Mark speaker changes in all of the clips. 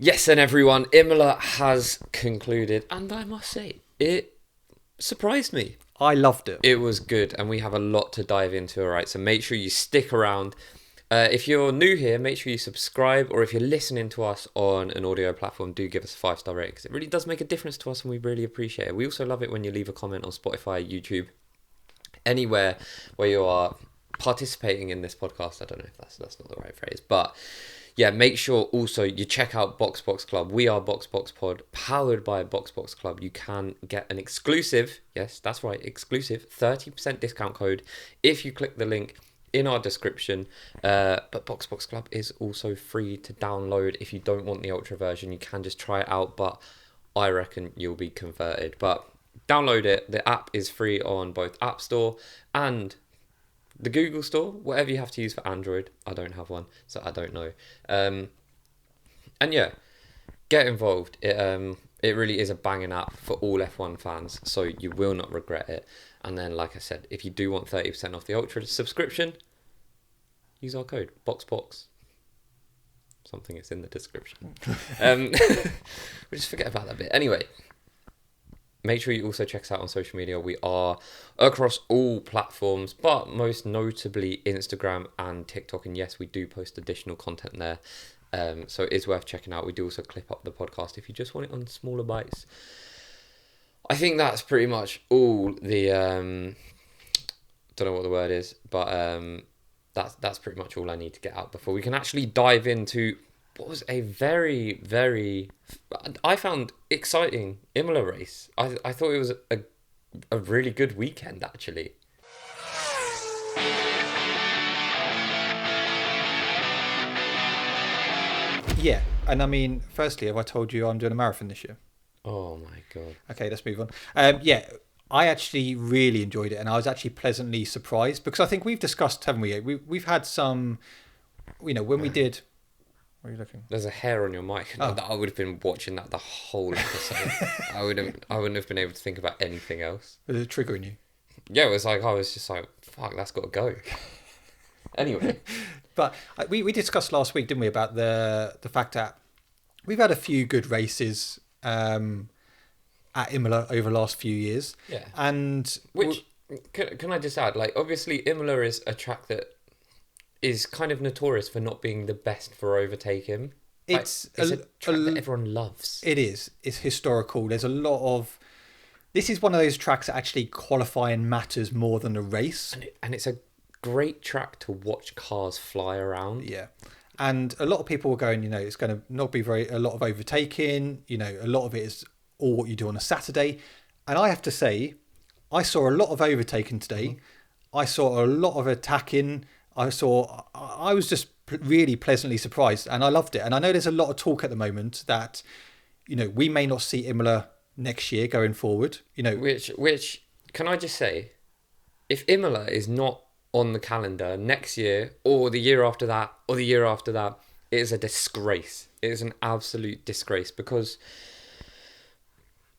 Speaker 1: Yes, and everyone, Imola has concluded, and I must say, it surprised me.
Speaker 2: I loved it.
Speaker 1: It was good, and we have a lot to dive into, alright, so make sure you stick around. If you're new here, make sure you subscribe, or if you're listening to us on an audio platform, do give us a 5-star rating, because it really does make a difference to us, and we really appreciate it. We also love it when you leave a comment on Spotify, YouTube, anywhere where you are participating in this podcast. I don't know if that's not the right phrase, but yeah, make sure also you check out Box Club. We are Box Pod, powered by Box Club. You can get an exclusive, yes, that's right, exclusive 30% discount code if you click the link in our description. But Box Club is also free to download. If you don't want the Ultra version, you can just try it out, but I reckon you'll be converted. But download it. The app is free on both App Store and the Google Store, whatever you have to use for Android. I don't have one, so I don't know. And yeah, get involved. It really is a banging app for all F1 fans, so you will not regret it. And then, like I said, if you do want 30% off the Ultra subscription, use our code BOXBOX. Something is in the description. We'll just forget about that bit. Anyway, make sure you also check us out on social media. We are across all platforms, but most notably Instagram and TikTok. And yes, we do post additional content there. So it is worth checking out. We do also clip up the podcast if you just want it on smaller bites. I think that's pretty much all the... don't know what the word is, but that's pretty much all I need to get out before we can actually dive into what was a very, very, I found exciting Imola race. I thought it was a really good weekend, actually.
Speaker 2: Yeah, and I mean, firstly, have I told you I'm doing a marathon this year?
Speaker 1: Oh my God.
Speaker 2: Okay, let's move on. Yeah, I actually really enjoyed it, and I was actually pleasantly surprised because I think we've discussed, haven't we? We've had some, when we did... Where are you looking?
Speaker 1: There's a hair on your mic.
Speaker 2: Oh.
Speaker 1: I would have been watching that the whole episode. I wouldn't have been able to think about anything else.
Speaker 2: Was it triggering you?
Speaker 1: Yeah, it was like, I was just like, fuck, that's got to go. Anyway.
Speaker 2: But we discussed last week, didn't we, about the fact that we've had a few good races at Imola over the last few years.
Speaker 1: Yeah.
Speaker 2: And
Speaker 1: which, can I just add, like, obviously Imola is a track that is kind of notorious for not being the best for overtaking.
Speaker 2: It's
Speaker 1: a track that everyone loves.
Speaker 2: It is. It's historical. There's a lot of... This is one of those tracks that actually qualifying matters more than the race.
Speaker 1: And it's a great track to watch cars fly around.
Speaker 2: Yeah. And a lot of people were going, it's going to not be a lot of overtaking. A lot of it is all what you do on a Saturday. And I have to say, I saw a lot of overtaking today. Mm-hmm. I saw a lot of attacking. I was just really pleasantly surprised, and I loved it. And I know there's a lot of talk at the moment that, we may not see Imola next year going forward.
Speaker 1: Which can I just say, if Imola is not on the calendar next year or the year after that or the year after that, it is a disgrace. It is an absolute disgrace because,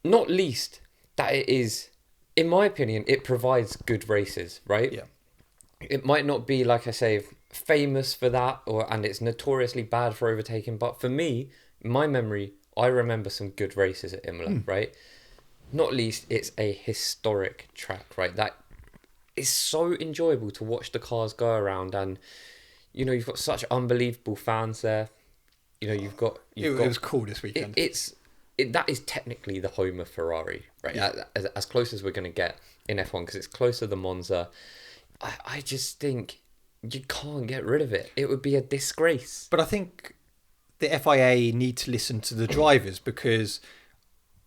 Speaker 1: not least that it is, in my opinion, it provides good races, right?
Speaker 2: Yeah.
Speaker 1: It might not be, like I say, famous for that, and it's notoriously bad for overtaking. But for me, my memory, I remember some good races at Imola, right? Not least, it's a historic track, right? That is so enjoyable to watch the cars go around, and you've got such unbelievable fans there. It
Speaker 2: was cool this weekend.
Speaker 1: That is technically the home of Ferrari, right? Yeah. As close as we're going to get in F1 because it's closer than Monza. I just think you can't get rid of it. It would be a disgrace.
Speaker 2: But I think the FIA need to listen to the drivers because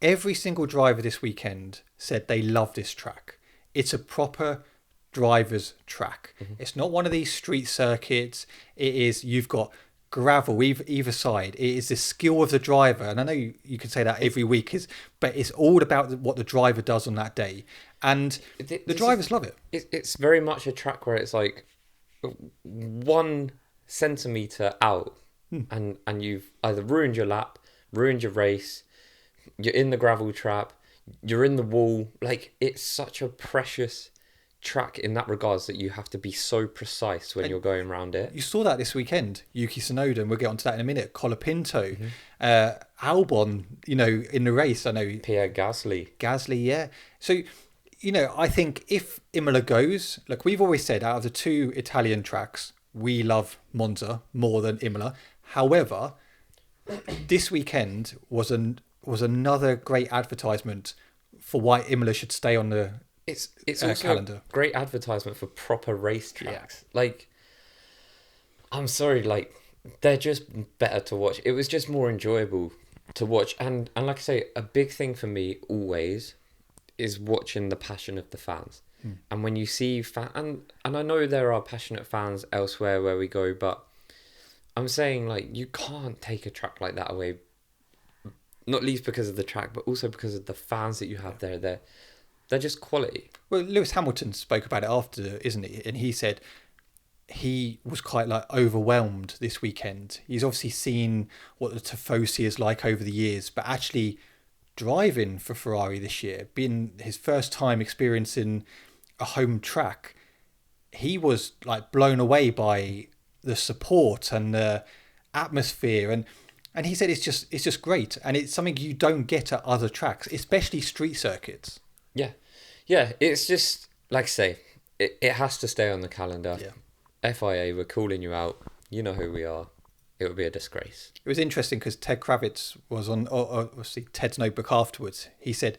Speaker 2: every single driver this weekend said they love this track. It's a proper driver's track. Mm-hmm. It's not one of these street circuits. It is, you've got gravel either side. It is the skill of the driver. And I know you can say that every week, but it's all about what the driver does on that day. And the drivers love it.
Speaker 1: It's very much a track where it's like 1 centimetre out and you've either ruined your lap, ruined your race, you're in the gravel trap, you're in the wall. Like, it's such a precious track in that regards that you have to be so precise when you're going around it.
Speaker 2: You saw that this weekend. Yuki Tsunoda, and we'll get onto that in a minute. Colapinto, Albon, in the race. I know
Speaker 1: Pierre Gasly.
Speaker 2: Yeah. So, I think if Imola goes, look, we've always said out of the two Italian tracks, we love Monza more than Imola. However, this weekend was another great advertisement for why Imola should stay on the
Speaker 1: it's also calendar. A great advertisement for proper racetracks. Yeah. Like, I'm sorry, like, they're just better to watch. It was just more enjoyable to watch. And like I say, a big thing for me always is watching the passion of the fans. And when you see and I know there are passionate fans elsewhere where we go, but I'm saying, like, you can't take a track like that away, not least because of the track, but also because of the fans that you have there. They're just quality. Well,
Speaker 2: Lewis Hamilton spoke about it after, isn't he? And he said he was quite overwhelmed this weekend. He's obviously seen what the Tifosi is like over the years, but actually driving for Ferrari this year, being his first time experiencing a home track, he was blown away by the support and the atmosphere, and he said it's just great, and it's something you don't get at other tracks, especially street circuits.
Speaker 1: Yeah, it's just, like I say, it has to stay on the calendar.
Speaker 2: Yeah.
Speaker 1: FIA, we're calling you out. You know who we are. It would be a disgrace.
Speaker 2: It was interesting because Ted Kravitz was on, obviously, Ted's notebook afterwards. He said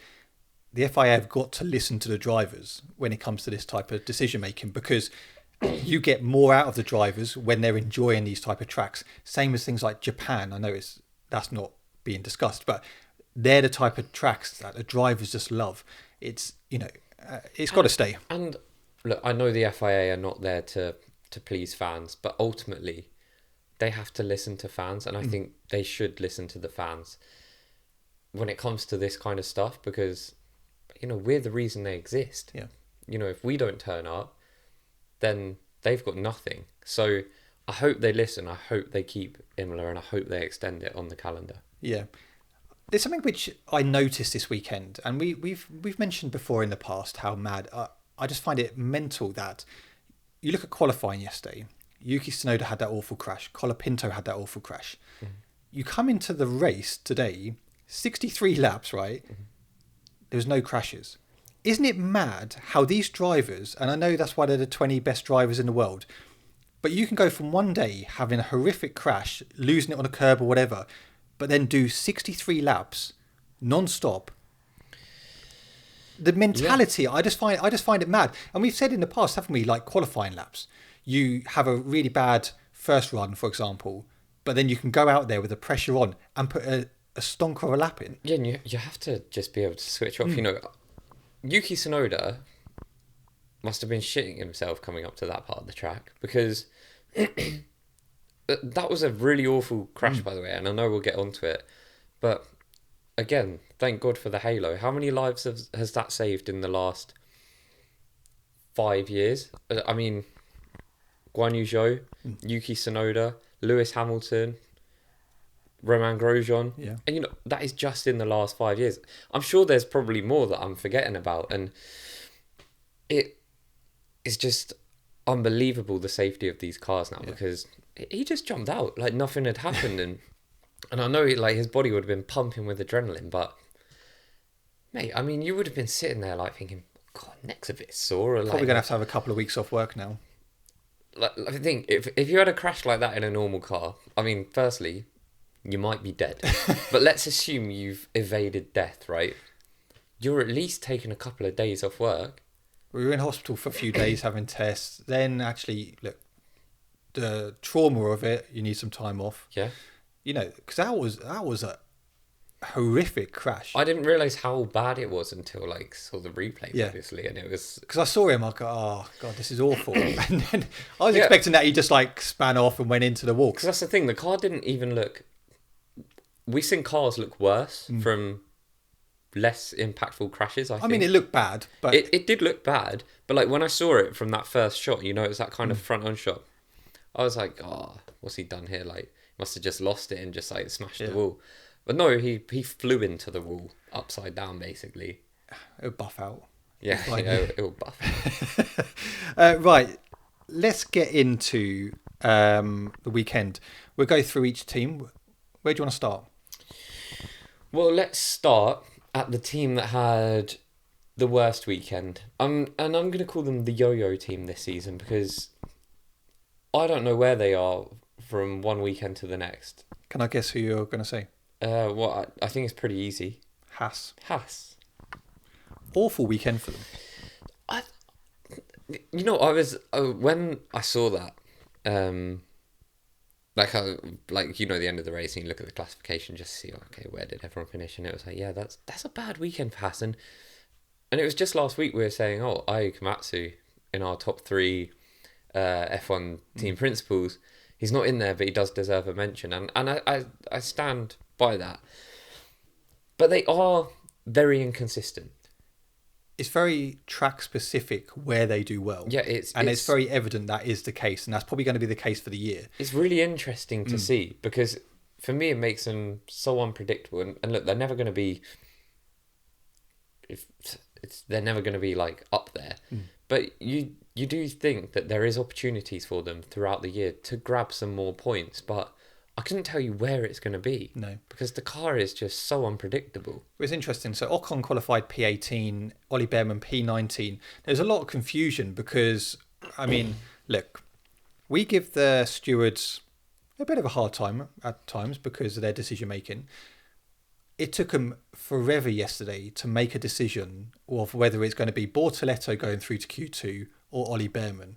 Speaker 2: the FIA have got to listen to the drivers when it comes to this type of decision making, because you get more out of the drivers when they're enjoying these type of tracks. Same as things like Japan. I know that's not being discussed, but they're the type of tracks that the drivers just love. It's it's got to stay.
Speaker 1: And look, I know the FIA are not there to please fans, but ultimately they have to listen to fans, and I think they should listen to the fans when it comes to this kind of stuff, because we're the reason they exist.
Speaker 2: Yeah.
Speaker 1: If we don't turn up, then they've got nothing. So I hope they listen. I hope they keep Imola, and I hope they extend it on the calendar.
Speaker 2: Yeah. There's something which I noticed this weekend, and we've mentioned before in the past how mad. I just find it mental that you look at qualifying yesterday. Yuki Tsunoda had that awful crash. Colapinto had that awful crash. Mm-hmm. You come into the race today, 63 laps, right? Mm-hmm. There was no crashes. Isn't it mad how these drivers, and I know that's why they're the 20 best drivers in the world, but you can go from one day having a horrific crash, losing it on a curb or whatever, but then do 63 laps non-stop. The mentality, yeah. I just find it mad. And we've said in the past, haven't we, qualifying laps. You have a really bad first run, for example, but then you can go out there with the pressure on and put a stonker of a lap in.
Speaker 1: Yeah, and you have to just be able to switch off. Yuki Tsunoda must have been shitting himself coming up to that part of the track, because that was a really awful crash, by the way, and I know we'll get onto it. But again, thank God for the halo. How many lives has that saved in the last 5 years? I mean, Guan Yu Zhou, Yuki Tsunoda, Lewis Hamilton, Romain Grosjean.
Speaker 2: Yeah.
Speaker 1: And that is just in the last 5 years. I'm sure there's probably more that I'm forgetting about, and it is just unbelievable, the safety of these cars now, because he just jumped out like nothing had happened. and I know his body would have been pumping with adrenaline, but mate, I mean, you would have been sitting there thinking, God, neck's a bit sore. Or
Speaker 2: probably going to have a couple of weeks off work now.
Speaker 1: I think if you had a crash like that in a normal car, I mean, firstly, you might be dead. But let's assume you've evaded death, right? You're at least taking a couple of days off work.
Speaker 2: We were in hospital for a few days having tests. Then actually, look, the trauma of it, you need some time off.
Speaker 1: Yeah.
Speaker 2: Because that was a horrific crash.
Speaker 1: I didn't realise how bad it was until saw the replays, obviously, and it was...
Speaker 2: Because I saw him, I go, oh, God, this is awful. And then I was expecting that he just span off and went into the wall.
Speaker 1: Because that's the thing, the car didn't even look... We've seen cars look worse from less impactful crashes, I think.
Speaker 2: I mean, it looked bad, but...
Speaker 1: It did look bad, but when I saw it from that first shot, it was that kind of front-on shot. I was like, oh, what's he done here? Must have just lost it and just smashed the wall. But no, he flew into the wall upside down, basically.
Speaker 2: It would buff out.
Speaker 1: Yeah, it'll buff.
Speaker 2: Right, let's get into the weekend. We'll go through each team. Where do you want to start?
Speaker 1: Well, let's start at the team that had the worst weekend. And I'm going to call them the yo-yo team this season because I don't know where they are from one weekend to the next.
Speaker 2: Can I guess who you're going to say?
Speaker 1: Well, I think it's pretty easy.
Speaker 2: Haas.
Speaker 1: Awful
Speaker 2: weekend for them.
Speaker 1: I was when I saw that, the end of the race and you look at the classification just to see, okay, where did everyone finish? And it was like, yeah, that's a bad weekend for Haas. And it was just last week we were saying, Ai Komatsu in our top 3 F1 team principals, he's not in there, but he does deserve a mention. And I stand by that. But they are very inconsistent.
Speaker 2: It's very track specific where they do well.
Speaker 1: Yeah, it's
Speaker 2: very evident that is the case, and that's probably going to be the case for the year.
Speaker 1: It's really interesting to see because for me it makes them so unpredictable. And look, they're never going to be. They're never going to be like up there, but you do think that there is opportunities for them throughout the year to grab some more points, but I couldn't tell you where it's going to be.
Speaker 2: No. Because
Speaker 1: the car is just so unpredictable.
Speaker 2: It's interesting. So Ocon qualified P18, Ollie Behrman P19. There's a lot of confusion because, look, we give the stewards a bit of a hard time at times because of their decision making. It took them forever yesterday to make a decision of whether it's going to be Bortoletto going through to Q2 or Ollie Behrman.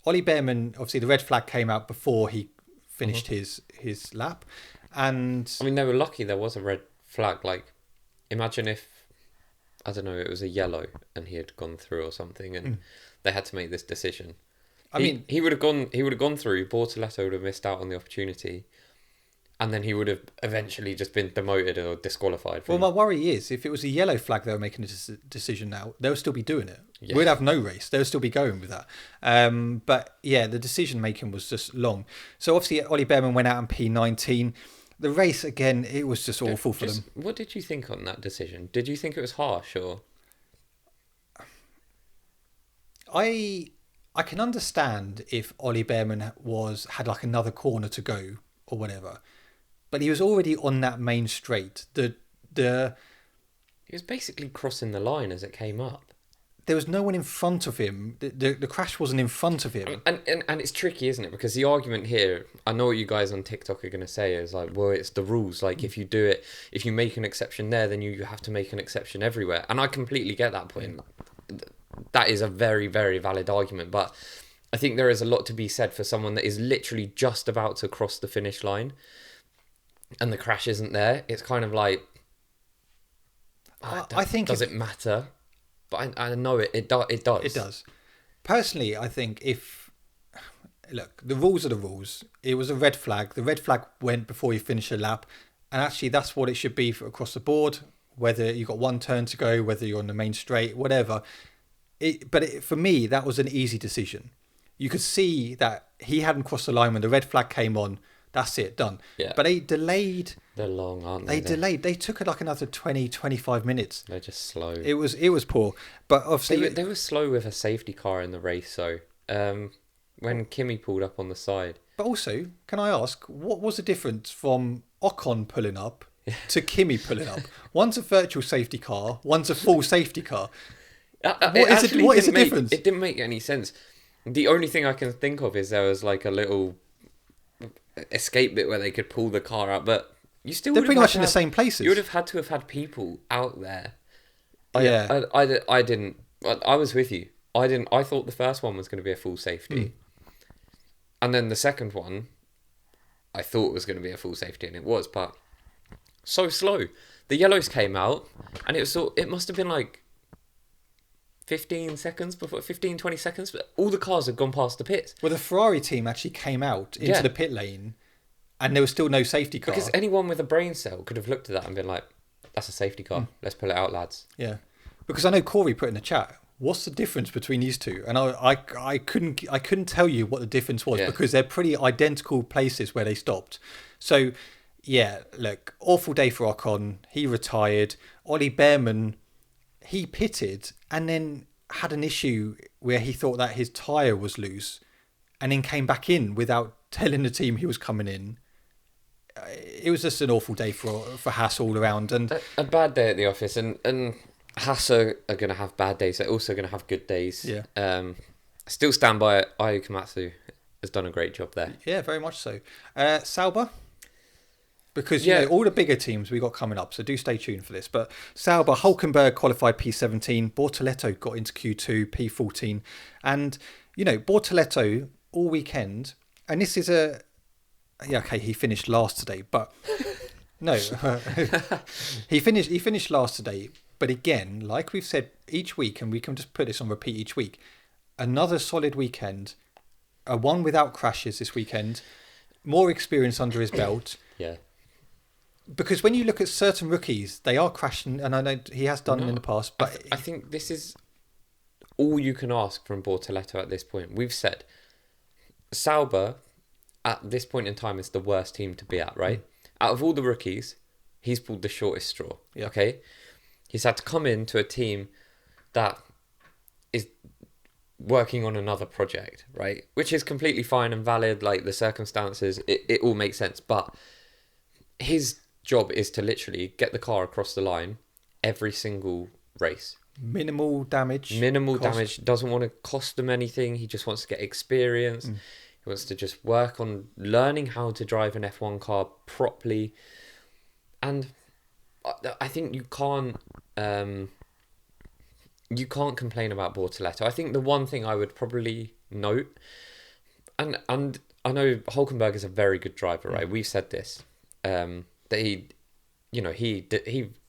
Speaker 2: Ollie Behrman, obviously the red flag came out before he finished his lap, and
Speaker 1: they were lucky there was a red flag. Like, imagine if, I don't know, it was a yellow and he had gone through or something and they had to make this decision. He would have gone through, Bortoletto would have missed out on the opportunity, and then he would have eventually just been demoted or disqualified.
Speaker 2: My worry is if it was a yellow flag they were making a decision now, they'll still be doing it. Yeah. We'd have no race. They'll still be going with that. But yeah, the decision making was just long. So obviously Ollie Behrman went out in P19. The race, again, it was just awful for them.
Speaker 1: What did you think on that decision? Did you think it was harsh or?
Speaker 2: I can understand if Ollie Behrman had like another corner to go or whatever. But he was already on that main straight. He
Speaker 1: was basically crossing the line as it came up.
Speaker 2: There was no one in front of him. The crash wasn't in front of him.
Speaker 1: And it's tricky, isn't it? Because the argument here, I know what you guys on TikTok are going to say is like, well, it's the rules. Like, if you make an exception there, then you have to make an exception everywhere. And I completely get that point. That is a very, very valid argument. But I think there is a lot to be said for someone that is literally just about to cross the finish line and the crash isn't there. It's kind of like, I think does it matter? But I know it does. It
Speaker 2: does. Personally, I think look, the rules are the rules. It was a red flag. The red flag went before you finish a lap. And actually, that's what it should be for across the board. Whether you've got one turn to go, whether you're on the main straight, whatever. For me, that was an easy decision. You could see that he hadn't crossed the line when the red flag came on. That's it, done.
Speaker 1: Yeah.
Speaker 2: But they delayed.
Speaker 1: They're long, aren't they?
Speaker 2: They delayed. They took like another 20, 25 minutes.
Speaker 1: They're just slow.
Speaker 2: It was poor. But obviously...
Speaker 1: They were slow with a safety car in the race, so... when Kimi pulled up on the side.
Speaker 2: But also, can I ask, what was the difference from Ocon pulling up to Kimi pulling up? One's a virtual safety car, one's a full safety car. What is the difference?
Speaker 1: It didn't make any sense. The only thing I can think of is there was like a little escape bit where they could pull the car out, but you still
Speaker 2: they're pretty much in the same places.
Speaker 1: You would have had to have had people out there.
Speaker 2: Yeah.
Speaker 1: I didn't. I was with you. I thought the first one was going to be a full safety, and then the second one, I thought was going to be a full safety, and it was, but so slow. The yellows came out, and it must have been like 15 seconds before 20 seconds, but all the cars had gone past the pits.
Speaker 2: Well, the Ferrari team actually came out into the pit lane and there was still no safety car.
Speaker 1: Because anyone with a brain cell could have looked at that and been like, that's a safety car. Let's pull it out, lads.
Speaker 2: Yeah. Because I know Corey put in the chat, what's the difference between these two? And I couldn't tell you what the difference was because they're pretty identical places where they stopped. So, yeah, look, awful day for Ocon. He retired. Ollie Behrman, he pitted and then had an issue where he thought that his tyre was loose and then came back in without telling the team he was coming in. It was just an awful day for Haas all around. And
Speaker 1: a bad day at the office, and Haas are going to have bad days. They're also going to have good days.
Speaker 2: Yeah.
Speaker 1: Still stand by it. Ayu Komatsu has done a great job there.
Speaker 2: Yeah, very much so. Sauber, because you know, all the bigger teams we got coming up, so do stay tuned for this. But Sauber, Hulkenberg qualified P17, Bortoleto got into Q2, P14, and you know, Bortoleto all weekend, and this is he finished last today, but no, he finished last today. But again, like we've said each week, and we can just put this on repeat each week, another solid weekend, a one without crashes this weekend, more experience under his belt.
Speaker 1: Yeah.
Speaker 2: Because when you look at certain rookies, they are crashing, and I know he has done in the past. But
Speaker 1: I think this is all you can ask from Bortoleto at this point. We've said Sauber at this point in time is the worst team to be at, right? Out of all the rookies, he's pulled the shortest straw.
Speaker 2: Yeah.
Speaker 1: Okay, he's had to come into a team that is working on another project, right? Which is completely fine and valid. Like the circumstances, it all makes sense. But his job is to literally get the car across the line every single race.
Speaker 2: Minimal damage.
Speaker 1: Doesn't want to cost them anything. He just wants to get experience. He wants to just work on learning how to drive an F1 car properly. And I think you can't complain about Bortoleto. I think the one thing I would probably note, and I know Hulkenberg is a very good driver, right? We've said this, that he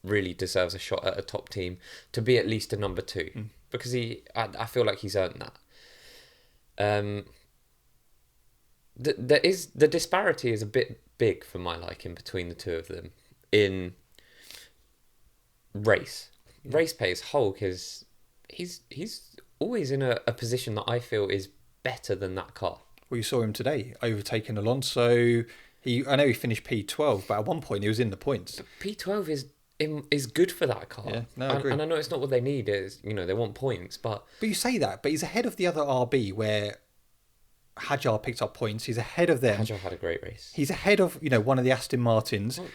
Speaker 1: really deserves a shot at a top team to be at least a number 2, because I feel like he's earned that. The disparity is a bit big for my liking between the two of them in race pace. Hulk is he's always in a position that I feel is better than that car.
Speaker 2: Well, you saw him today overtaking Alonso. I know he finished P12, but at one point he was in the points.
Speaker 1: P12 is good for that car.
Speaker 2: Yeah, no, I agree.
Speaker 1: And I know it's not what they need. Is they want points, but
Speaker 2: you say that, but he's ahead of the other RB where Hajar picked up points. He's ahead of them.
Speaker 1: Hajar had a great race.
Speaker 2: He's ahead of one of the Aston Martins.
Speaker 1: Well,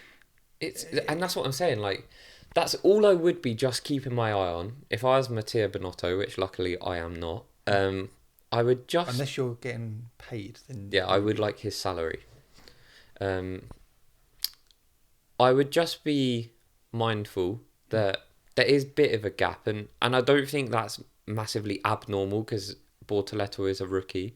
Speaker 1: and that's what I'm saying. Like that's all I would be just keeping my eye on if I was Mattia Binotto, which luckily I am not. I would just,
Speaker 2: unless you're getting paid, then
Speaker 1: I would like his salary. I would just be mindful that there is a bit of a gap, and I don't think that's massively abnormal because Bortoleto is a rookie,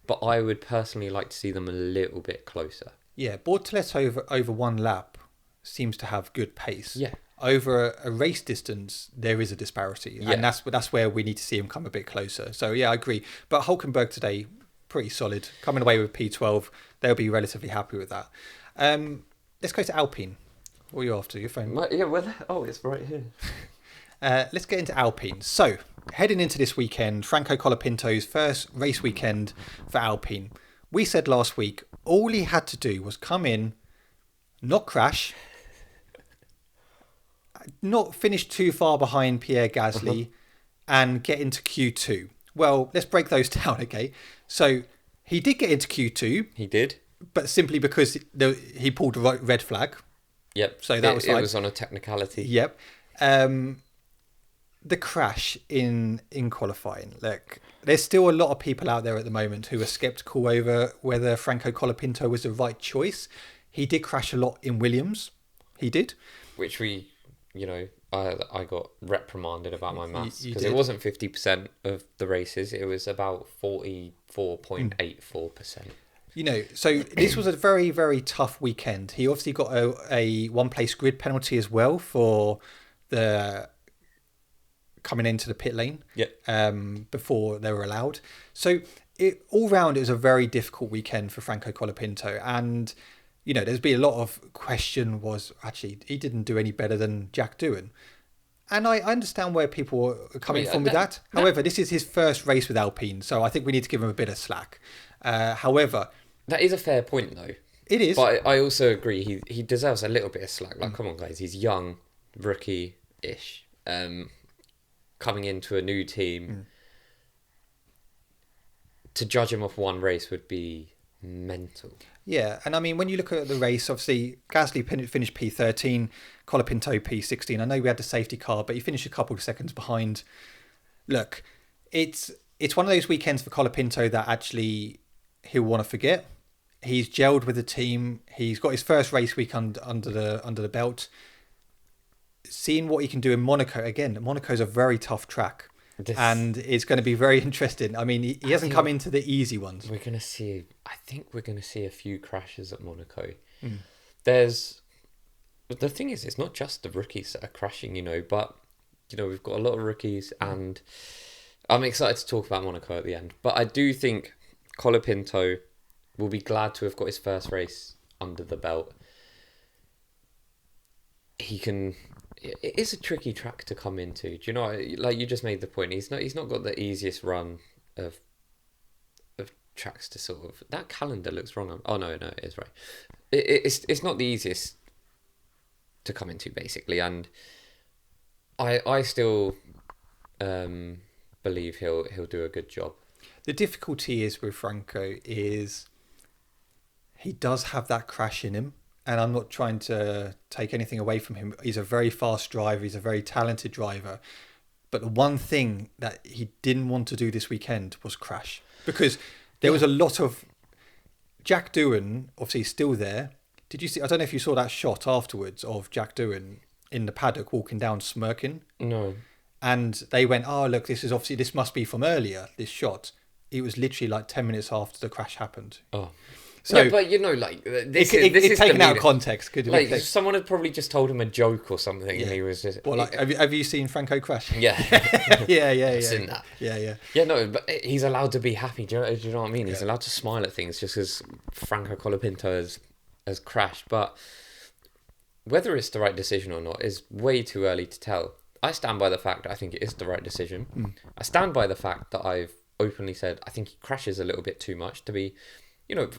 Speaker 1: but I would personally like to see them a little bit closer.
Speaker 2: Yeah, Bortoleto over one lap seems to have good pace.
Speaker 1: Yeah.
Speaker 2: Over a race distance, there is a disparity, and that's where we need to see him come a bit closer. So yeah, I agree. But Hulkenberg today, pretty solid, coming away with P12. They'll be relatively happy with that. Let's go to Alpine. What are you after? Your phone?
Speaker 1: It's right here.
Speaker 2: Let's get into Alpine. So, heading into this weekend, Franco Colapinto's first race weekend for Alpine. We said last week, all he had to do was come in, not crash, not finish too far behind Pierre Gasly, and get into Q2. Well, let's break those down, okay? So, he did get into Q2.
Speaker 1: He did.
Speaker 2: But simply because he pulled a red flag.
Speaker 1: Yep.
Speaker 2: So that was
Speaker 1: it was on a technicality.
Speaker 2: Yep. The crash in qualifying. Look, there's still a lot of people out there at the moment who are sceptical over whether Franco Colapinto was the right choice. He did crash a lot in Williams. He did. Which
Speaker 1: I got reprimanded about my maths because it wasn't 50% of the races. It was about 44.84%.
Speaker 2: So this was a very, very tough weekend. He obviously got a one-place grid penalty as well for the coming into the pit lane before they were allowed. So all round, it was a very difficult weekend for Franco Colapinto. And, there's been a lot of question was, actually, he didn't do any better than Jack Doohan. And I understand where people are coming from with that. However, this is his first race with Alpine, so I think we need to give him a bit of slack. However...
Speaker 1: That is a fair point, though.
Speaker 2: It is.
Speaker 1: But I also agree he deserves a little bit of slack. Like, come on, guys, he's young, rookie-ish. coming into a new team, to judge him off one race would be mental.
Speaker 2: Yeah, and I mean, when you look at the race, obviously Gasly finished P13, Colapinto P16. I know we had the safety car, but he finished a couple of seconds behind. Look, it's one of those weekends for Colapinto that actually he'll want to forget. He's gelled with the team. He's got his first race week under the belt. Seeing what he can do in Monaco again. Monaco's a very tough track. And it's going to be very interesting. I mean, he hasn't come into the easy ones.
Speaker 1: I think we're going to see a few crashes at Monaco. The thing is, it's not just the rookies that are crashing, but, we've got a lot of rookies, and I'm excited to talk about Monaco at the end. But I do think Colapinto will be glad to have got his first race under the belt. It is a tricky track to come into. Do you know? Like you just made the point. He's not got the easiest run of tracks to sort of. That calendar looks wrong. Oh no, it is right. It's not the easiest to come into basically, and I still believe he'll do a good job.
Speaker 2: The difficulty is with Franco is he does have that crash in him. And I'm not trying to take anything away from him. He's a very fast driver. He's a very talented driver. But the one thing that he didn't want to do this weekend was crash. Because there was a lot of... Jack Doohan, obviously, still there. Did you see... I don't know if you saw that shot afterwards of Jack Doohan in the paddock walking down smirking.
Speaker 1: No.
Speaker 2: And they went, oh, look, this must be from earlier, this shot. It was literally like 10 minutes after the crash happened.
Speaker 1: Oh. So, yeah, but this is
Speaker 2: taken out of context.
Speaker 1: Someone had probably just told him a joke or something, and he was just.
Speaker 2: Well, have you seen Franco crash?
Speaker 1: Yeah,
Speaker 2: yeah.
Speaker 1: I've seen that.
Speaker 2: Yeah.
Speaker 1: Yeah, no, but he's allowed to be happy. Do you know what I mean? He's allowed to smile at things just because Franco Colapinto has crashed. But whether it's the right decision or not is way too early to tell. I stand by the fact that I think it is the right decision. I stand by the fact that I've openly said I think he crashes a little bit too much to be.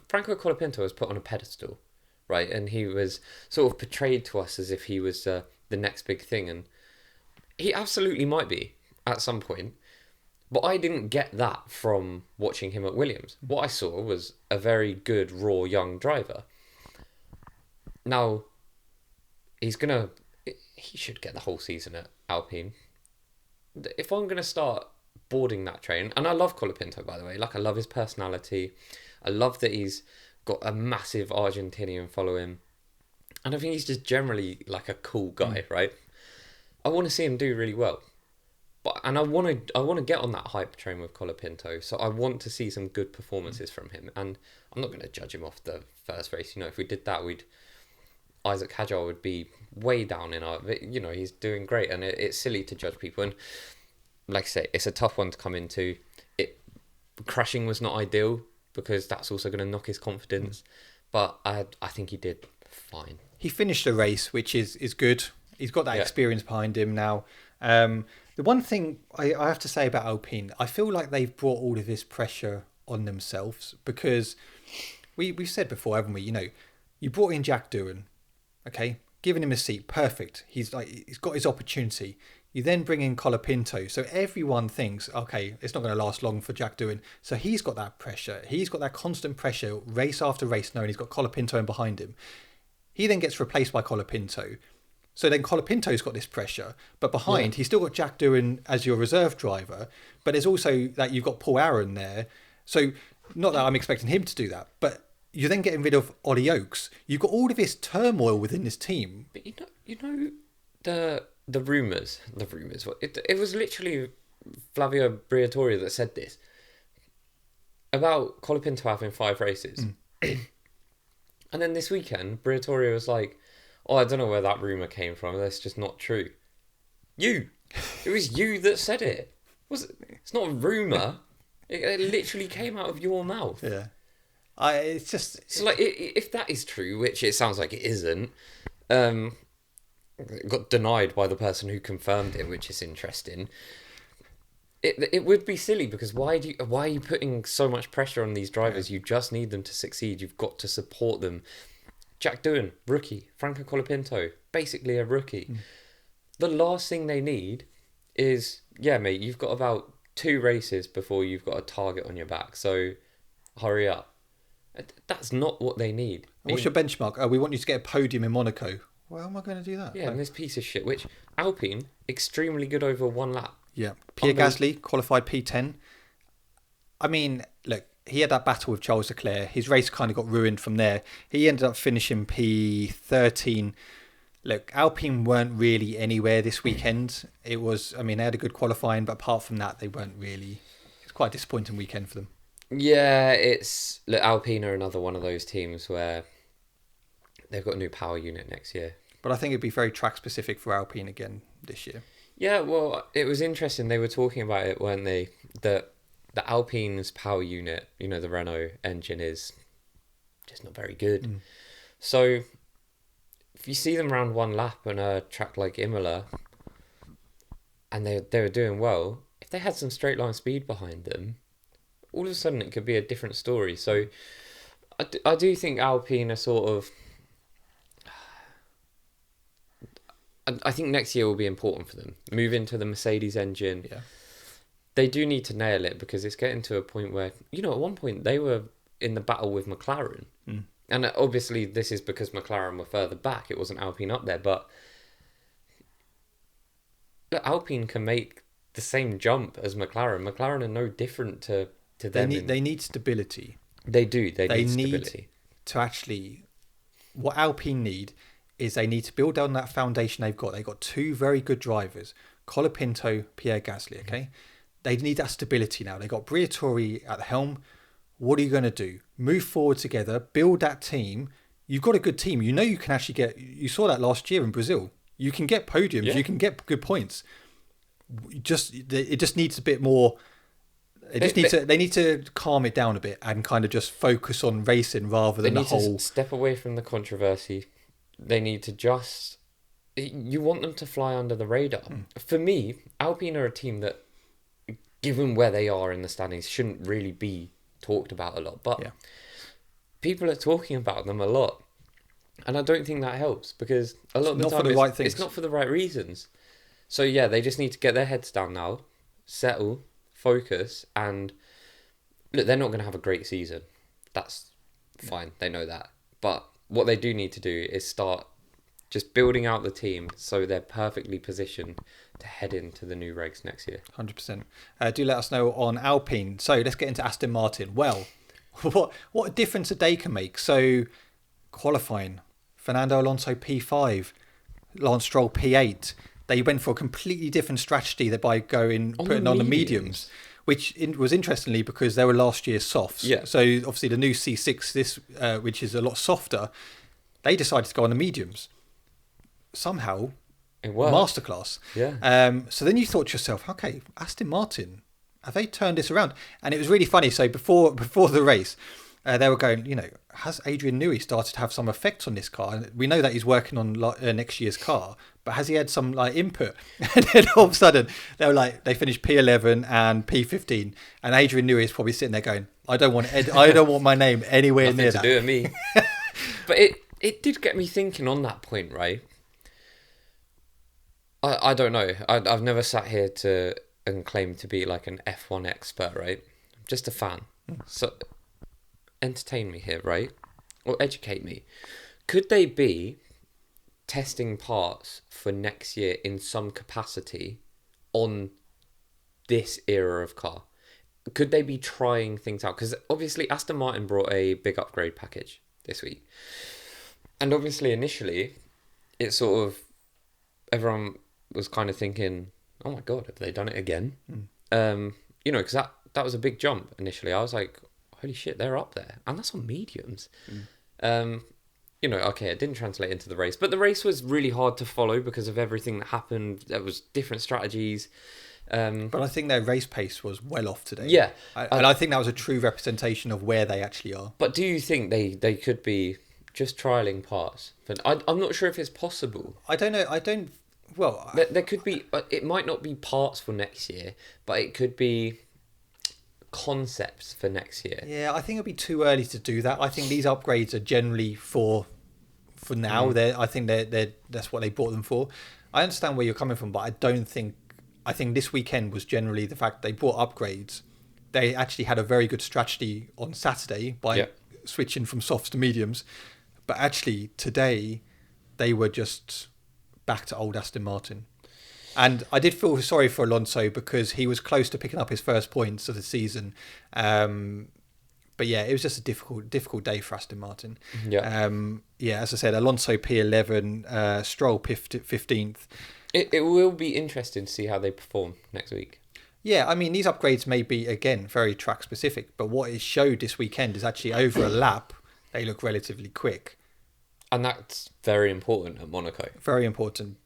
Speaker 1: Franco Colapinto was put on a pedestal, right? And he was sort of portrayed to us as if he was the next big thing. And he absolutely might be at some point. But I didn't get that from watching him at Williams. What I saw was a very good, raw, young driver. Now, he should get the whole season at Alpine. If I'm going to start boarding that train, and I love Colapinto, by the way, I love his personality. I love that he's got a massive Argentinian following. And I think he's just generally a cool guy, right? I want to see him do really well. And I want to get on that hype train with Colapinto. So I want to see some good performances from him. And I'm not going to judge him off the first race. If we did that, Isaac Hadjar would be way down in our... he's doing great. And it's silly to judge people. And like I say, it's a tough one to come into. Crashing was not ideal, because that's also going to knock his confidence. But I think he did fine.
Speaker 2: He finished the race, which is good. He's got that experience behind him now. The one thing I have to say about Alpine, I feel like they've brought all of this pressure on themselves, because we've said before, haven't we? You brought in Jack Doohan, okay, giving him a seat, perfect. He's got his opportunity. You then bring in Colapinto. So everyone thinks, okay, it's not going to last long for Jack Doohan. So he's got that pressure. He's got that constant pressure, race after race, knowing he's got Colapinto in behind him. He then gets replaced by Colapinto. So then Colapinto's got this pressure. But behind, he's still got Jack Doohan as your reserve driver. But there's also that you've got Paul Aaron there. So not that I'm expecting him to do that. But you're then getting rid of Ollie Oakes. You've got all of this turmoil within this team.
Speaker 1: But the rumours. It was literally Flavio Briatore that said this about Colapinto having 5 races. And then this weekend, Briatore was like, oh, I don't know where that rumour came from. That's just not true. It was you that said it. It's not a rumour. It literally came out of your mouth.
Speaker 2: Yeah. It's just...
Speaker 1: So, if that is true, which it sounds like it isn't, it got denied by the person who confirmed it, which is interesting. It would be silly, because why are you putting so much pressure on these drivers? You just need them to succeed. You've got to support them. Jack Doohan, rookie. Franco Colapinto, basically a rookie. The last thing they need is yeah, mate, you've got about 2 races before you've got a target on your back. So hurry up. That's not what they need.
Speaker 2: What's your benchmark? Oh, we want you to get a podium in Monaco. Well, how am I going to do that?
Speaker 1: Yeah, and this piece of shit, which Alpine, extremely good over 1 lap.
Speaker 2: Yeah. Pierre Gasly, qualified P10. I mean, look, he had that battle with Charles Leclerc. His race kind of got ruined from there. He ended up finishing P13. Look, Alpine weren't really anywhere this weekend. It was, I mean, they had a good qualifying, but apart from that, they weren't really. It's quite a disappointing weekend for them.
Speaker 1: Yeah, look, Alpine are another one of those teams where they've got a new power unit next year.
Speaker 2: But I think it'd be very track specific for Alpine again this year.
Speaker 1: Yeah, well, it was interesting. They were talking about it, weren't they? That the Alpine's power unit, the Renault engine is just not very good. So if you see them round 1 lap on a track like Imola, and they were doing well, if they had some straight line speed behind them, all of a sudden it could be a different story. So I do think Alpine are sort of... I think next year will be important for them. Move into the Mercedes engine.
Speaker 2: Yeah.
Speaker 1: They do need to nail it because it's getting to a point where, at one point they were in the battle with McLaren. And obviously this is because McLaren were further back. It wasn't Alpine up there. But look, Alpine can make the same jump as McLaren. McLaren are no different to them.
Speaker 2: They need stability.
Speaker 1: They do. They need
Speaker 2: need
Speaker 1: stability.
Speaker 2: to actually... What Alpine need is they need to build on that foundation they've got. They've got 2 very good drivers, Colapinto, Pierre Gasly, okay? They need that stability now. They've got Briatore at the helm. What are you going to do? Move forward together, build that team. You've got a good team. You know you can actually get... You saw that last year in Brazil. You can get podiums. Yeah. You can get good points. It just needs a bit more... They need to calm it down a bit and kind of just focus on racing rather than the whole... They need
Speaker 1: to step away from the controversy. They need to just... You want them to fly under the radar. For me, Alpine are a team that, given where they are in the standings, shouldn't really be talked about a lot. But people are talking about them a lot. And I don't think that helps because a lot of the time it's not for the right reasons. So yeah, they just need to get their heads down now, settle, focus, and look, they're not going to have a great season. That's fine. They know that. But what they do need to do is start just building out the team so they're perfectly positioned to head into the new regs next year.
Speaker 2: 100%. Do let us know on Alpine. So let's get into Aston Martin. Well, what a difference a day can make. So qualifying, Fernando Alonso P5, Lance Stroll P8. They went for a completely different strategy by putting on the mediums, which was interestingly because they were last year's softs.
Speaker 1: Yeah.
Speaker 2: So obviously the new C6, which is a lot softer, they decided to go on the mediums. Somehow,
Speaker 1: it worked.
Speaker 2: Masterclass.
Speaker 1: Yeah.
Speaker 2: So then you thought to yourself, okay, Aston Martin, have they turned this around? And it was really funny. So before the race, they were going, has Adrian Newey started to have some effect on this car? And we know that he's working on next year's car, but has he had some input? And then all of a sudden, they finished P11 and P15, and Adrian Newey is probably sitting there going, I don't want my name anywhere near that.
Speaker 1: Nothing to do with me. But it did get me thinking on that point, right? I don't know. I've never sat here and claim to be like an F1 expert, right? I'm just a fan. So entertain me here, right? Or educate me. Could they be testing parts for next year in some capacity on this era of car? Could they be trying things out? Because obviously Aston Martin brought a big upgrade package this week. And obviously initially, it sort of... Everyone was kind of thinking, oh my God, have they done it again? Because that was a big jump initially. I was like, holy shit, they're up there. And that's on mediums. Okay, it didn't translate into the race. But the race was really hard to follow because of everything that happened. There was different strategies.
Speaker 2: But I think their race pace was well off today.
Speaker 1: Yeah.
Speaker 2: And I think that was a true representation of where they actually are.
Speaker 1: But do you think they could be just trialling parts? But I'm not sure if it's possible.
Speaker 2: I don't know. Well,
Speaker 1: there could be. It might not be parts for next year, but it could be concepts for next year.
Speaker 2: Yeah, I think it'd be too early to do that. I think these upgrades are generally for now. I think that's what they bought them for. I understand where you're coming from, but I don't think I think this weekend was generally the fact they brought upgrades. They actually had a very good strategy on Saturday by switching from softs to mediums. But actually, today, they were just back to old Aston Martin. And I did feel sorry for Alonso because he was close to picking up his first points of the season. But yeah, it was just a difficult day for Aston Martin. As I said, Alonso P11, Stroll 15th.
Speaker 1: It will be interesting to see how they perform next week.
Speaker 2: Yeah, I mean, these upgrades may be, again, very track specific, but what it showed this weekend is actually over a lap, they look relatively quick.
Speaker 1: And that's very important at Monaco.
Speaker 2: Very important.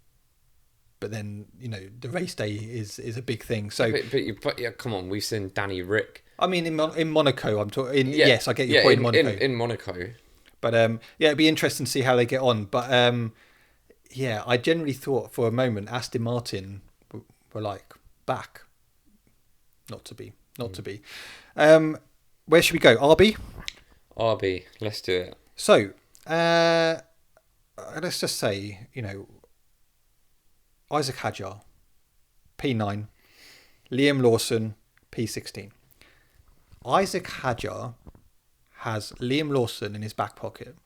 Speaker 2: But then, the race day is a big thing. So,
Speaker 1: but come on, we've seen Danny Rick.
Speaker 2: I mean, in Monaco, I'm talking. Yes, I get your point. In Monaco.
Speaker 1: In Monaco.
Speaker 2: But it'd be interesting to see how they get on. But I generally thought for a moment Aston Martin were like back. Not to be. Where should we go? RB.
Speaker 1: RB. Let's do it.
Speaker 2: So, let's just say, Isaac Hadjar, P9, Liam Lawson, P16. Isaac Hadjar has Liam Lawson in his back pocket.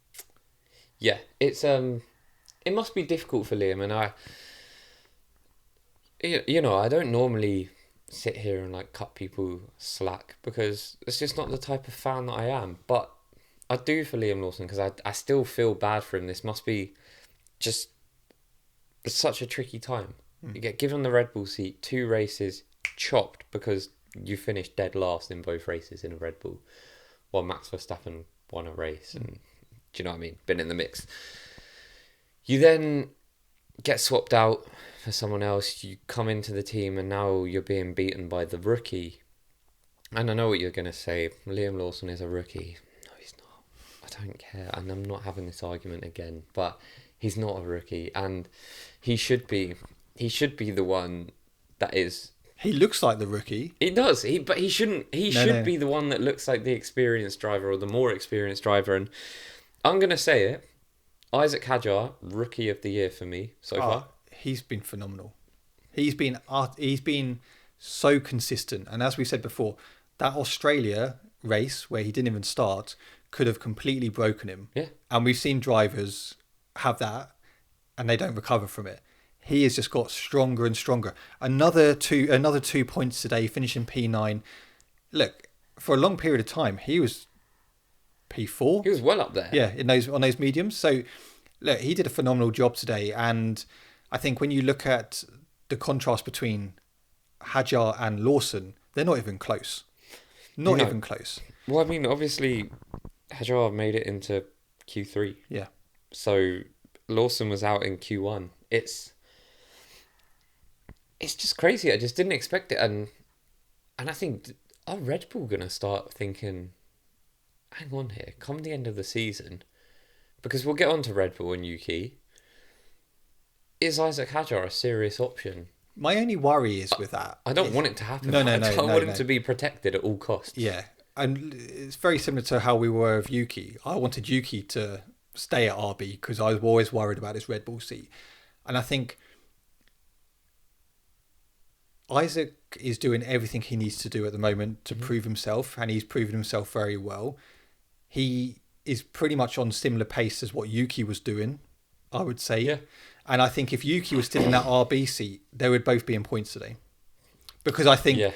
Speaker 1: Yeah, it's it must be difficult for Liam, and I don't normally sit here and like cut people slack because it's just not the type of fan that I am, but I do for Liam Lawson because I still feel bad for him. This must be just such a tricky time. You get given the Red Bull seat, 2 races chopped because you finished dead last in both races in a Red Bull, while Max Verstappen won a race, and do you know what I mean? Been in the mix. You then get swapped out for someone else. You come into the team, and now you're being beaten by the rookie. And I know what you're going to say. Liam Lawson is a rookie. No, he's not. I don't care, and I'm not having this argument again. But he's not a rookie, and he should be. He should be the one that is.
Speaker 2: He looks like the rookie.
Speaker 1: He does. But he shouldn't. He should be the one that looks like the experienced driver or the more experienced driver. And I'm gonna say it. Isaac Hadjar, rookie of the year for me so far.
Speaker 2: He's been phenomenal. He's been so consistent. And as we said before, that Australia race where he didn't even start could have completely broken him.
Speaker 1: Yeah.
Speaker 2: And we've seen drivers have that and they don't recover from it. He has just got stronger and stronger. Another 2 points today, finishing P9. Look, for a long period of time, he was P4.
Speaker 1: He was well up there.
Speaker 2: Yeah, on those mediums. So, look, he did a phenomenal job today. And I think when you look at the contrast between Hadjar and Lawson, they're not even close. Not even close.
Speaker 1: Well, I mean, obviously, Hadjar made it into Q3.
Speaker 2: Yeah.
Speaker 1: So Lawson was out in Q1. It's just crazy. I just didn't expect it. And I think, are Red Bull going to start thinking, hang on here, come the end of the season, because we'll get on to Red Bull and Yuki, is Isaac Hadjar a serious option?
Speaker 2: My only worry is with that.
Speaker 1: I don't want it to happen.
Speaker 2: No.
Speaker 1: I want him to be protected at all costs.
Speaker 2: Yeah. And it's very similar to how we were with Yuki. I wanted Yuki to stay at RB because I was always worried about his Red Bull seat. And I think Isaac is doing everything he needs to do at the moment to prove himself, and he's proven himself very well. He is pretty much on similar pace as what Yuki was doing, I would say.
Speaker 1: Yeah.
Speaker 2: And I think if Yuki was still in that RB seat, they would both be in points today. Because I think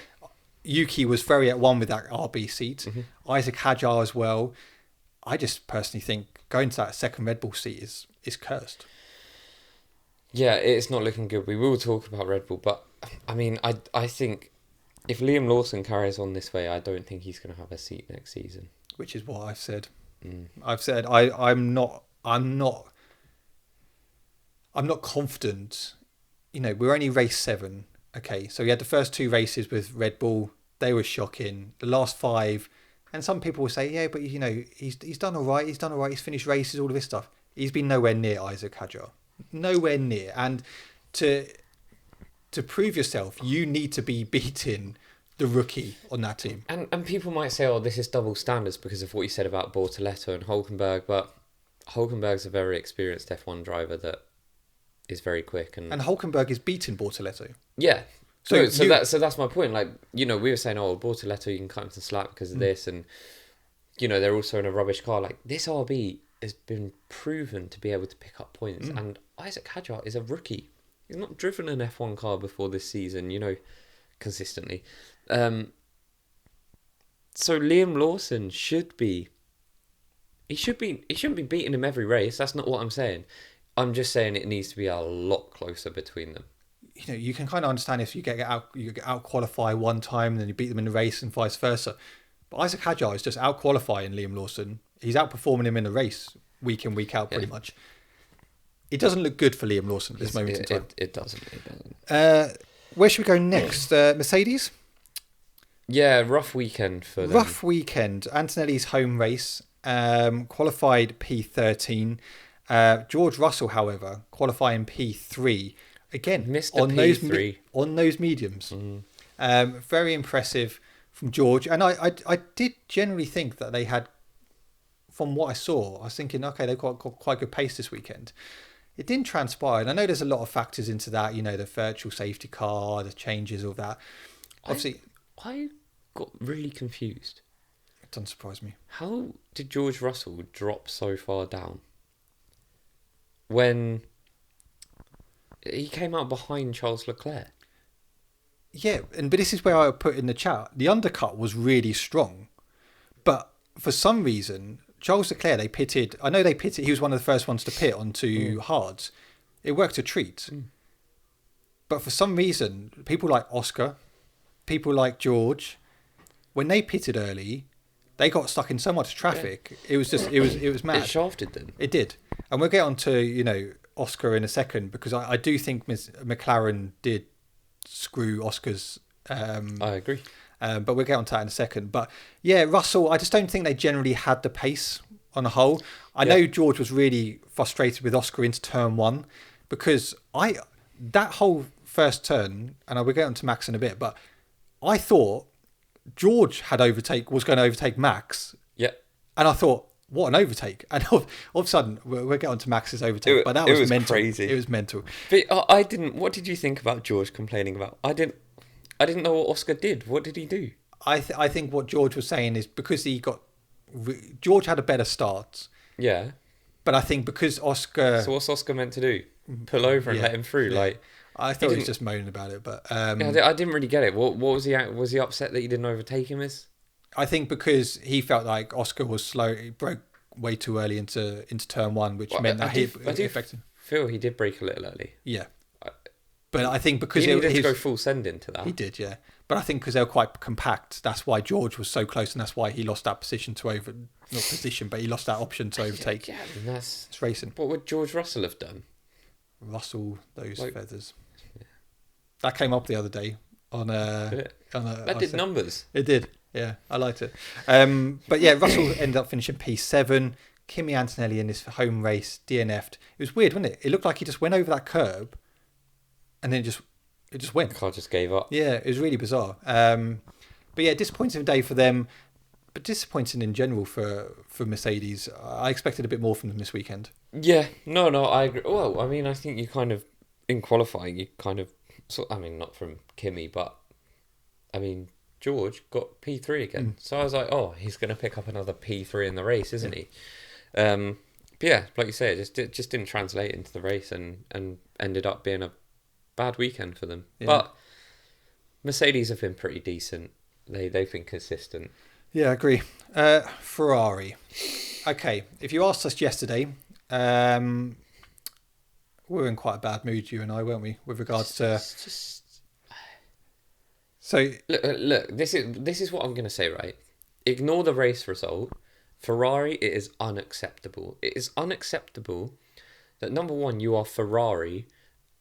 Speaker 2: Yuki was very at one with that RB seat. Isaac Hadjar as well. I just personally think going to that second Red Bull seat is cursed.
Speaker 1: Yeah, it's not looking good. We will talk about Red Bull, but I mean, I think if Liam Lawson carries on this way, I don't think he's going to have a seat next season.
Speaker 2: Which is what I've said. I've said I'm not confident. We're only race 7. Okay, so we had the first 2 races with Red Bull. They were shocking. The last 5, and some people will say, yeah, but he's done all right. He's done all right. He's finished races, all of this stuff. He's been nowhere near Isaac Hadjar. Nowhere near. And to prove yourself, you need to be beating the rookie on that team.
Speaker 1: And people might say, oh, this is double standards because of what you said about Bortoleto and Hulkenberg, but Hulkenberg's a very experienced F1 driver that is very quick. And
Speaker 2: Hulkenberg is beating Bortoleto.
Speaker 1: Yeah, That's my point. Like, we were saying, oh, Bortoleto, you can cut him some slack because of this, and they're also in a rubbish car. Like, this RB has been proven to be able to pick up points, and Isaac Hadjar is a rookie. He's not driven an F1 car before this season, consistently. So Liam Lawson shouldn't be beating him every race. That's not what I'm saying. I'm just saying it needs to be a lot closer between them.
Speaker 2: You can kind of understand if you get out qualify one time and then you beat them in the race and vice versa. But Isaac Hadjar is just out qualifying Liam Lawson. He's outperforming him in the race week in, week out, pretty much. It doesn't look good for Liam Lawson at this moment in time.
Speaker 1: It doesn't.
Speaker 2: Where should we go next? Mercedes?
Speaker 1: Yeah, rough weekend for them.
Speaker 2: Rough weekend. Antonelli's home race, qualified P13. George Russell, however, qualifying P3. Again,
Speaker 1: Mr.
Speaker 2: on
Speaker 1: P3.
Speaker 2: on those mediums. Very impressive from George. And I did generally think that they had, from what I saw, I was thinking, okay, they've got quite good pace this weekend. It didn't transpire. And I know there's a lot of factors into that, the virtual safety car, the changes, all that. Obviously,
Speaker 1: I got really confused.
Speaker 2: It doesn't surprise me.
Speaker 1: How did George Russell drop so far down when he came out behind Charles Leclerc?
Speaker 2: Yeah, but this is where I put in the chat. The undercut was really strong, but for some reason, Charles Leclerc, they pitted. I know they pitted. He was one of the first ones to pit onto hards. It worked a treat, but for some reason, people like Oscar, people like George, when they pitted early, they got stuck in so much traffic. Yeah. It was mad.
Speaker 1: It shafted them.
Speaker 2: It did, and we'll get on to Oscar in a second, because I do think McLaren did screw Oscar's.
Speaker 1: I agree.
Speaker 2: But we'll get on to that in a second. But yeah, Russell, I just don't think they generally had the pace on the whole. I know George was really frustrated with Oscar into turn one, because that whole first turn, and I will get on to Max in a bit, but I thought George was going to overtake Max. Yeah. And I thought, what an overtake. And all of a sudden, we'll get on to Max's overtake. But that was mental.
Speaker 1: Crazy.
Speaker 2: It was mental.
Speaker 1: But what did you think about George complaining about? I didn't know what Oscar did. What did he do?
Speaker 2: I think what George was saying is because George had a better start.
Speaker 1: Yeah.
Speaker 2: But I think because Oscar...
Speaker 1: So what's Oscar meant to do? Pull over and let him through?
Speaker 2: Yeah.
Speaker 1: Like,
Speaker 2: I thought he was just moaning about it, but...
Speaker 1: I didn't really get it. What was he at? Was he upset that he didn't overtake him?
Speaker 2: I think because he felt like Oscar was slow. He broke way too early into turn one, which meant that he
Speaker 1: feel he did break a little early.
Speaker 2: Yeah. But I think because
Speaker 1: he needed to go full send into that.
Speaker 2: He did, yeah. But I think because they were quite compact, that's why George was so close, and that's why he lost that position he lost that option to overtake.
Speaker 1: Yeah, it's
Speaker 2: racing.
Speaker 1: What would George Russell have done?
Speaker 2: Rustle those feathers. Yeah. That came up the other day that
Speaker 1: did numbers.
Speaker 2: It did. Yeah, I liked it. But yeah, Russell ended up finishing P7. Kimi Antonelli in this home race DNF'd. It was weird, wasn't it? It looked like he just went over that curb, and then it just went.
Speaker 1: The car just gave up.
Speaker 2: Yeah, it was really bizarre. But yeah, disappointing day for them, but disappointing in general for Mercedes. I expected a bit more from them this weekend.
Speaker 1: Yeah, no, I agree. Well, I mean, I think you kind of, in qualifying, not from Kimi, but I mean, George got P3 again. So I was like, oh, he's going to pick up another P3 in the race, isn't he? But yeah, like you say, it just didn't translate into the race and ended up being a bad weekend for them. Yeah. But Mercedes have been pretty decent. They've been consistent.
Speaker 2: Yeah, I agree. Ferrari. Okay, if you asked us yesterday, we were in quite a bad mood, you and I, weren't we, with regards to... So
Speaker 1: look, this is what I'm going to say, right? Ignore the race result. Ferrari, it is unacceptable. It is unacceptable that, number one, you are Ferrari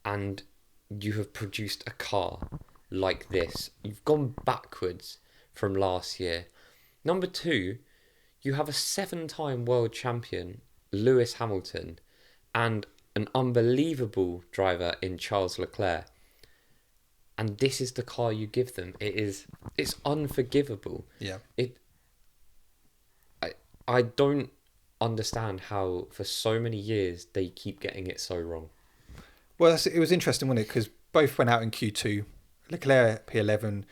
Speaker 1: and you have produced a car like this. You've gone backwards from last year. Number two, you have a 7-time world champion, Lewis Hamilton, and an unbelievable driver in Charles Leclerc. And this is the car you give them. It's unforgivable.
Speaker 2: Yeah.
Speaker 1: I don't understand how for so many years they keep getting it so wrong.
Speaker 2: Well, it was interesting, wasn't it? Because both went out in Q2. Leclerc P11,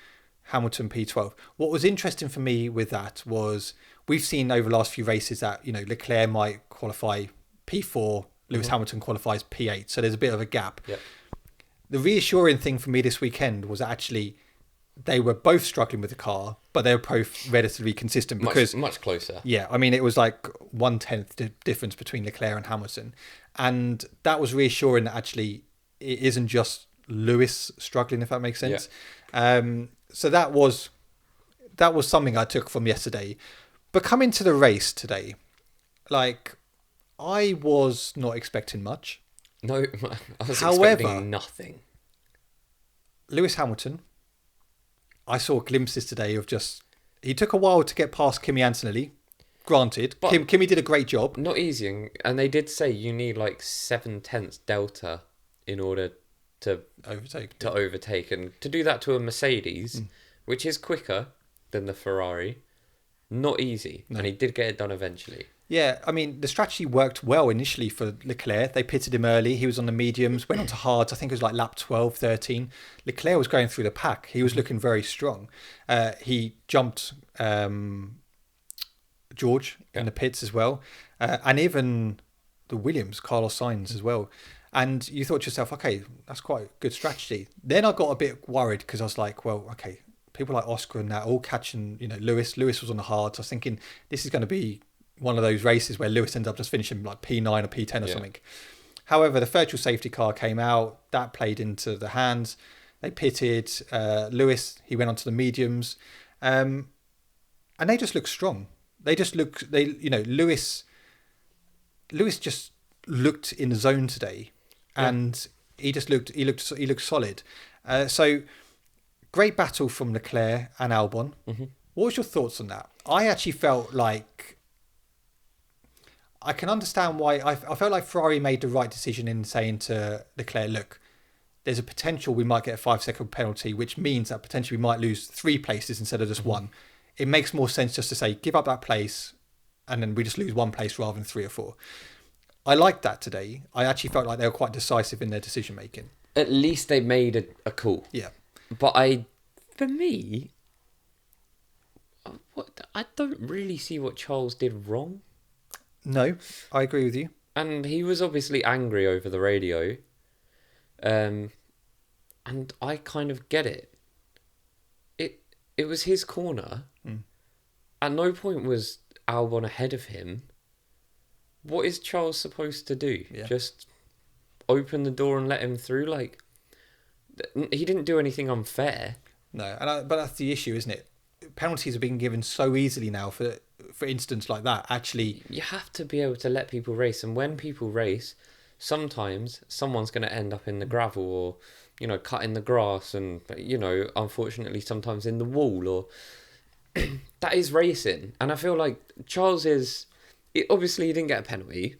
Speaker 2: Hamilton P12. What was interesting for me with that was we've seen over the last few races that, Leclerc might qualify P4, Lewis Hamilton qualifies P8. So there's a bit of a gap.
Speaker 1: Yep.
Speaker 2: The reassuring thing for me this weekend was actually they were both struggling with the car, but they were both relatively consistent because
Speaker 1: much closer.
Speaker 2: Yeah, I mean, it was like 1/10 difference between Leclerc and Hamilton, and that was reassuring that actually it isn't just Lewis struggling, if that makes sense. Yeah. So that was something I took from yesterday. But coming to the race today, like I was not expecting much.
Speaker 1: No, I was expecting nothing.
Speaker 2: Lewis Hamilton, I saw glimpses today of he took a while to get past Kimi Antonelli. Granted, but Kimi did a great job.
Speaker 1: Not easy, and they did say you need like 7/10 delta in order to overtake, and to do that to a Mercedes, which is quicker than the Ferrari, not easy. No. And he did get it done eventually.
Speaker 2: Yeah, I mean, the strategy worked well initially for Leclerc. They pitted him early. He was on the mediums, went on to hards. I think it was like lap 12, 13. Leclerc was going through the pack. He was looking very strong. He jumped George in the pits as well. And even the Williams, Carlos Sainz as well. And you thought to yourself, okay, that's quite a good strategy. Then I got a bit worried because I was like, well, okay, people like Oscar and that all catching, Lewis. Lewis was on the hards. I was thinking this is going to be one of those races where Lewis ends up just finishing like P9 or P10 or something. However, the virtual safety car came out. That played into the hands. They pitted. Lewis, he went onto the mediums. And they just looked strong. Lewis just looked in the zone today. Yeah. And he looked solid. So great battle from Leclerc and Albon. Mm-hmm. What was your thoughts on that? I actually felt like I can understand why. I felt like Ferrari made the right decision in saying to Leclerc, look, there's a potential we might get a 5-second penalty, which means that potentially we might lose 3 places instead of just one. It makes more sense just to say, give up that place, and then we just lose 1 place rather than 3 or 4. I liked that today. I actually felt like they were quite decisive in their decision making.
Speaker 1: At least they made a call.
Speaker 2: Yeah.
Speaker 1: But for me, I don't really see what Charles did wrong.
Speaker 2: No, I agree with you.
Speaker 1: And he was obviously angry over the radio. And I kind of get it. It was his corner. At no point was Albon ahead of him. What is Charles supposed to do? Yeah. Just open the door and let him through? Like, he didn't do anything unfair.
Speaker 2: No, but that's the issue, isn't it? Penalties are being given so easily now for instance like that. Actually,
Speaker 1: you have to be able to let people race, and when people race, sometimes someone's going to end up in the gravel or cut in the grass, and unfortunately sometimes in the wall, or that is racing. And I feel like Charles obviously he didn't get a penalty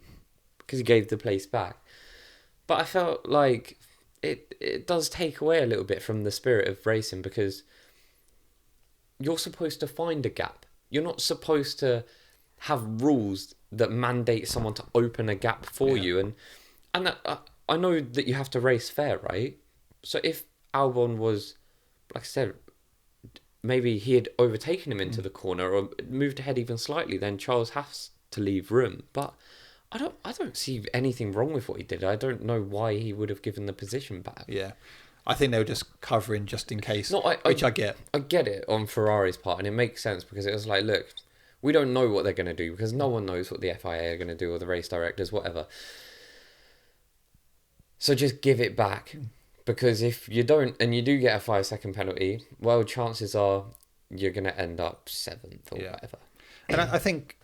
Speaker 1: because he gave the place back, but I felt like it does take away a little bit from the spirit of racing, because you're supposed to find a gap. You're not supposed to have rules that mandate someone to open a gap for you. And I know that you have to race fair, right? So if Albon was, like I said, maybe he had overtaken him into the corner or moved ahead even slightly, then Charles has to leave room. But I don't see anything wrong with what he did. I don't know why he would have given the position back.
Speaker 2: Yeah. I think they were just covering just in case, which I get.
Speaker 1: I get it on Ferrari's part, and it makes sense because it was like, look, we don't know what they're going to do because no one knows what the FIA are going to do or the race directors, whatever. So just give it back, because if you don't and you do get a 5-second penalty, well, chances are you're going to end up 7th or whatever.
Speaker 2: And I think,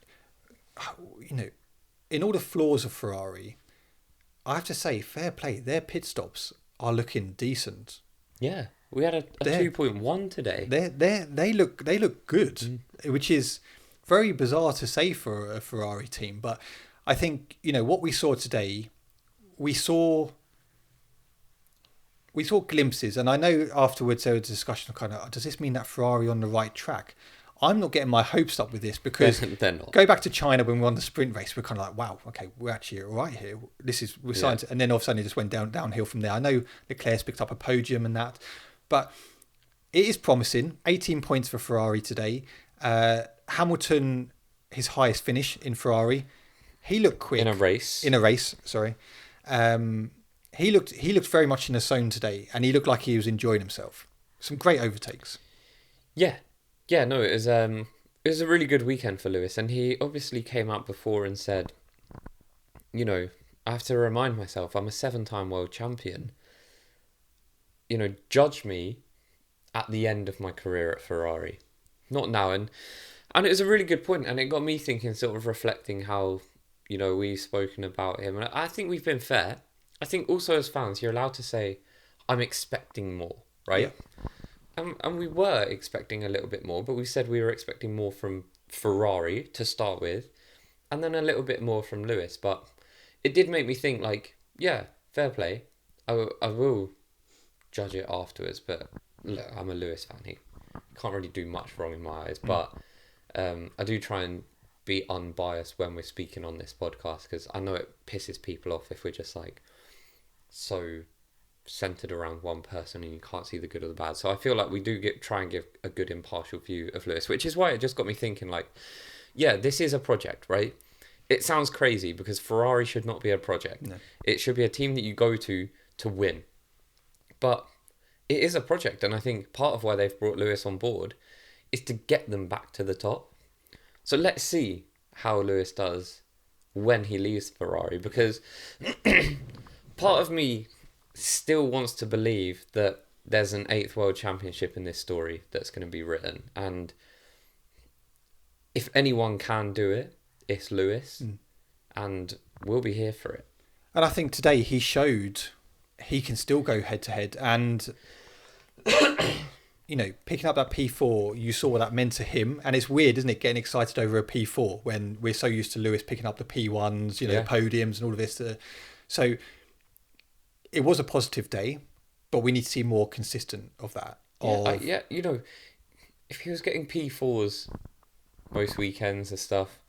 Speaker 2: in all the flaws of Ferrari, I have to say, fair play, their pit stops are looking decent.
Speaker 1: Yeah, we had a 2.1 today.
Speaker 2: They look good, which is very bizarre to say for a Ferrari team. But I think what we saw today, we saw glimpses, and I know afterwards there was a discussion of kind of, does this mean that Ferrari on the right track? I'm not getting my hopes up with this, because
Speaker 1: they're not.
Speaker 2: Go back to China when we won the sprint race, we're kind of like, wow, okay, we're actually all right here. We're starting to, and then all of a sudden it just went downhill from there. I know Leclerc's picked up a podium and that, But it is promising. 18 points for Ferrari today. Hamilton, his highest finish in Ferrari. He looked quick
Speaker 1: In a race.
Speaker 2: Sorry. He looked very much in the zone today, and he looked like he was enjoying himself. Some great overtakes.
Speaker 1: Yeah. No, it was a really good weekend for Lewis, and he obviously came out before and said, I have to remind myself, I'm a 7-time world champion. Judge me at the end of my career at Ferrari, not now. And it was a really good point, and it got me thinking, sort of reflecting how, we've spoken about him. And I think we've been fair. I think also as fans, you're allowed to say, I'm expecting more, right? Yeah. And we were expecting a little bit more, but we said we were expecting more from Ferrari to start with, and then a little bit more from Lewis. But it did make me think, fair play. I will judge it afterwards, but look, I'm a Lewis fan. He can't really do much wrong in my eyes, but I do try and be unbiased when we're speaking on this podcast, because I know it pisses people off if we're just so centered around one person and you can't see the good or the bad. So I feel like we do try and give a good impartial view of Lewis, which is why it just got me thinking, this is a project, right? It sounds crazy because Ferrari should not be a project. No. It should be a team that you go to win. But it is a project, and I think part of why they've brought Lewis on board is to get them back to the top. So let's see how Lewis does when he leaves Ferrari, because part of me still wants to believe that there's an 8th world championship in this story that's going to be written, and if anyone can do it, it's Lewis, and we'll be here for it.
Speaker 2: And I think today he showed he can still go head to head, and picking up that P4, you saw what that meant to him. And it's weird, isn't it, getting excited over a P4 when we're so used to Lewis picking up the P1s, podiums and all of this. So it was a positive day, but we need to see more consistent of that.
Speaker 1: If he was getting P4s most weekends and stuff,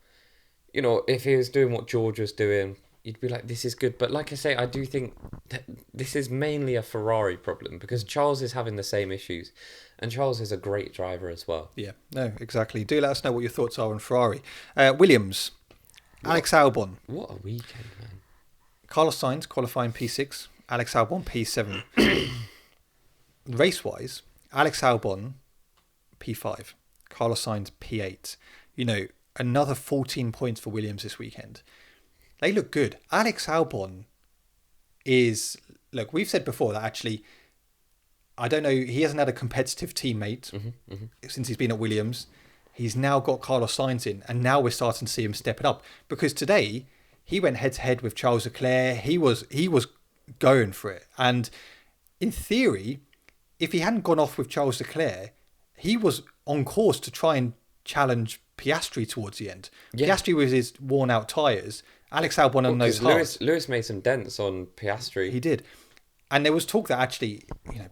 Speaker 1: if he was doing what George was doing, you'd be like, this is good. But like I say, I do think that this is mainly a Ferrari problem, because Charles is having the same issues, and Charles is a great driver as well.
Speaker 2: Yeah, no, exactly. Do let us know what your thoughts are on Ferrari. Williams, Alex Albon.
Speaker 1: What a weekend, man.
Speaker 2: Carlos Sainz qualifying P6, Alex Albon P7. Race-wise, Alex Albon P5, Carlos Sainz P8. Another 14 points for Williams this weekend. They look good. Alex Albon is... Look, we've said before that actually, I don't know, he hasn't had a competitive teammate since he's been at Williams. He's now got Carlos Sainz in, and now we're starting to see him step it up. Because today, he went head-to-head with Charles Leclerc. He was going for it. And in theory, if he hadn't gone off with Charles Leclerc, he was on course to try and challenge Piastri towards the end. Yeah. Piastri with his worn-out tyres... Alex Albon on those Haas.
Speaker 1: Lewis made some dents on Piastri.
Speaker 2: He did. And there was talk that actually,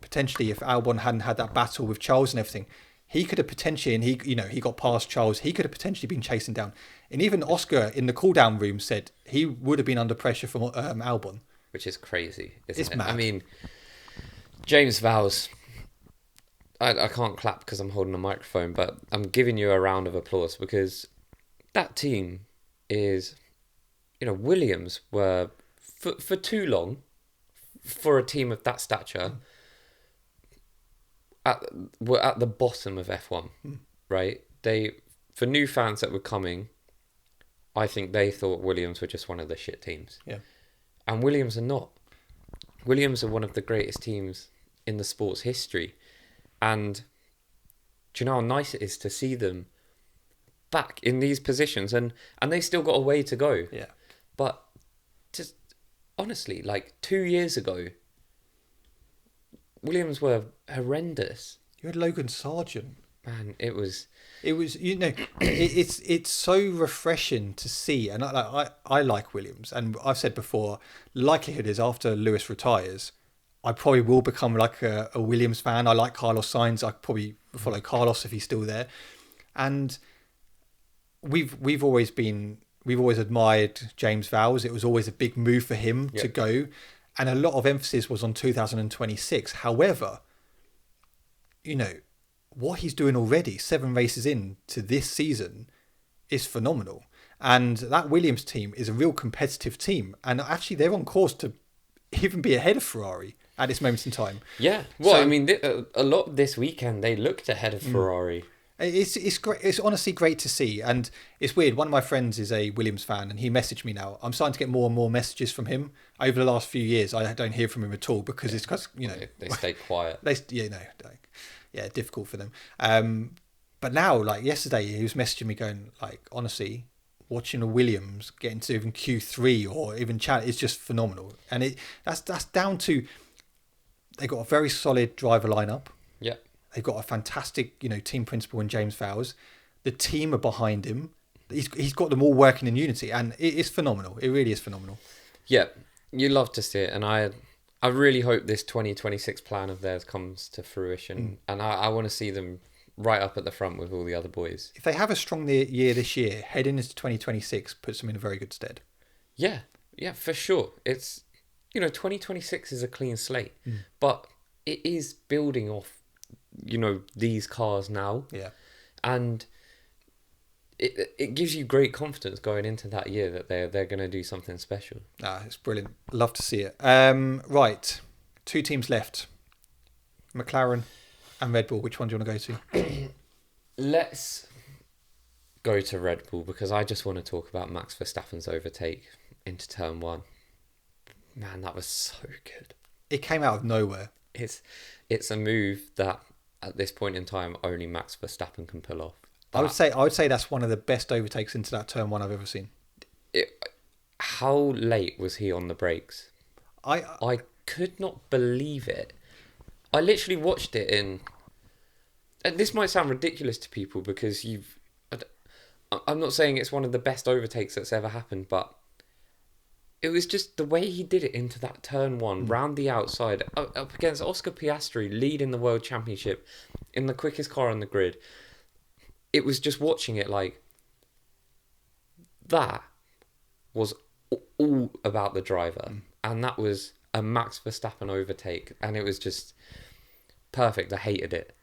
Speaker 2: potentially if Albon hadn't had that battle with Charles and everything, he could have potentially, and he got past Charles, he could have potentially been chasing down. And even Oscar in the cool-down room said he would have been under pressure from Albon.
Speaker 1: Which is crazy, isn't
Speaker 2: it's
Speaker 1: it?
Speaker 2: Mad.
Speaker 1: I mean, James Vowles, I can't clap because I'm holding a microphone, but I'm giving you a round of applause, because that team is... Williams were, for too long, for a team of that stature, were at the bottom of F1, right? For new fans that were coming, I think they thought Williams were just one of the shit teams.
Speaker 2: Yeah.
Speaker 1: And Williams are not. Williams are one of the greatest teams in the sport's history. And do you know how nice it is to see them back in these positions? And they've still got a way to go.
Speaker 2: Yeah.
Speaker 1: But just honestly, 2 years ago, Williams were horrendous.
Speaker 2: You had Logan Sargent.
Speaker 1: Man, it was
Speaker 2: it's so refreshing to see, and I like Williams, and I've said before, likelihood is after Lewis retires, I probably will become a Williams fan. I like Carlos Sainz. I probably follow Carlos if he's still there, and we've always admired James Vowles. It was always a big move for him to go. And a lot of emphasis was on 2026. However, you know, what he's doing already, 7 races in to this season, is phenomenal. And that Williams team is a real competitive team. And actually, they're on course to even be ahead of Ferrari at this moment in time.
Speaker 1: Yeah. Well,
Speaker 2: So-
Speaker 1: I mean, a lot this weekend, they looked ahead of Ferrari.
Speaker 2: It's great. It's honestly great to see, and it's weird. One of my friends is a Williams fan, and he messaged me now. I'm starting to get more and more messages from him over the last few years. I don't hear from him at all because it's because
Speaker 1: They stay quiet.
Speaker 2: difficult for them. But now, like yesterday, he was messaging me going like, honestly, watching a Williams get into even Q3 or even chat is just phenomenal, and that's down to they got a very solid driver lineup.
Speaker 1: Yeah.
Speaker 2: They've got a fantastic, team principal in James Vowles. The team are behind him. He's got them all working in unity, and it is phenomenal. It really is phenomenal.
Speaker 1: Yeah, you love to see it, and I really hope this 2026 plan of theirs comes to fruition, and I want to see them right up at the front with all the other boys.
Speaker 2: If they have a strong year this year, heading into 2026 puts them in a very good stead.
Speaker 1: Yeah, for sure. It's 2026 is a clean slate, but it is building off these cars now.
Speaker 2: Yeah.
Speaker 1: And it gives you great confidence going into that year that they're going to do something special.
Speaker 2: It's brilliant. Love to see it. Right. 2 teams left. McLaren and Red Bull. Which one do you want to go to?
Speaker 1: Let's go to Red Bull because I just want to talk about Max Verstappen's overtake into turn 1. Man, that was so good.
Speaker 2: It came out of nowhere.
Speaker 1: It's a move that at this point in time only Max Verstappen can pull off.
Speaker 2: I would say that's one of the best overtakes into that turn 1 I've ever seen.
Speaker 1: How late was he on the brakes? I could not believe it. I literally watched it in. And this might sound ridiculous to people because I'm not saying it's one of the best overtakes that's ever happened, but it was just the way he did it into that turn 1, round the outside, up against Oscar Piastri, leading the World Championship in the quickest car on the grid. It was just watching it like, that was all about the driver. And that was a Max Verstappen overtake. And it was just perfect. I hated it.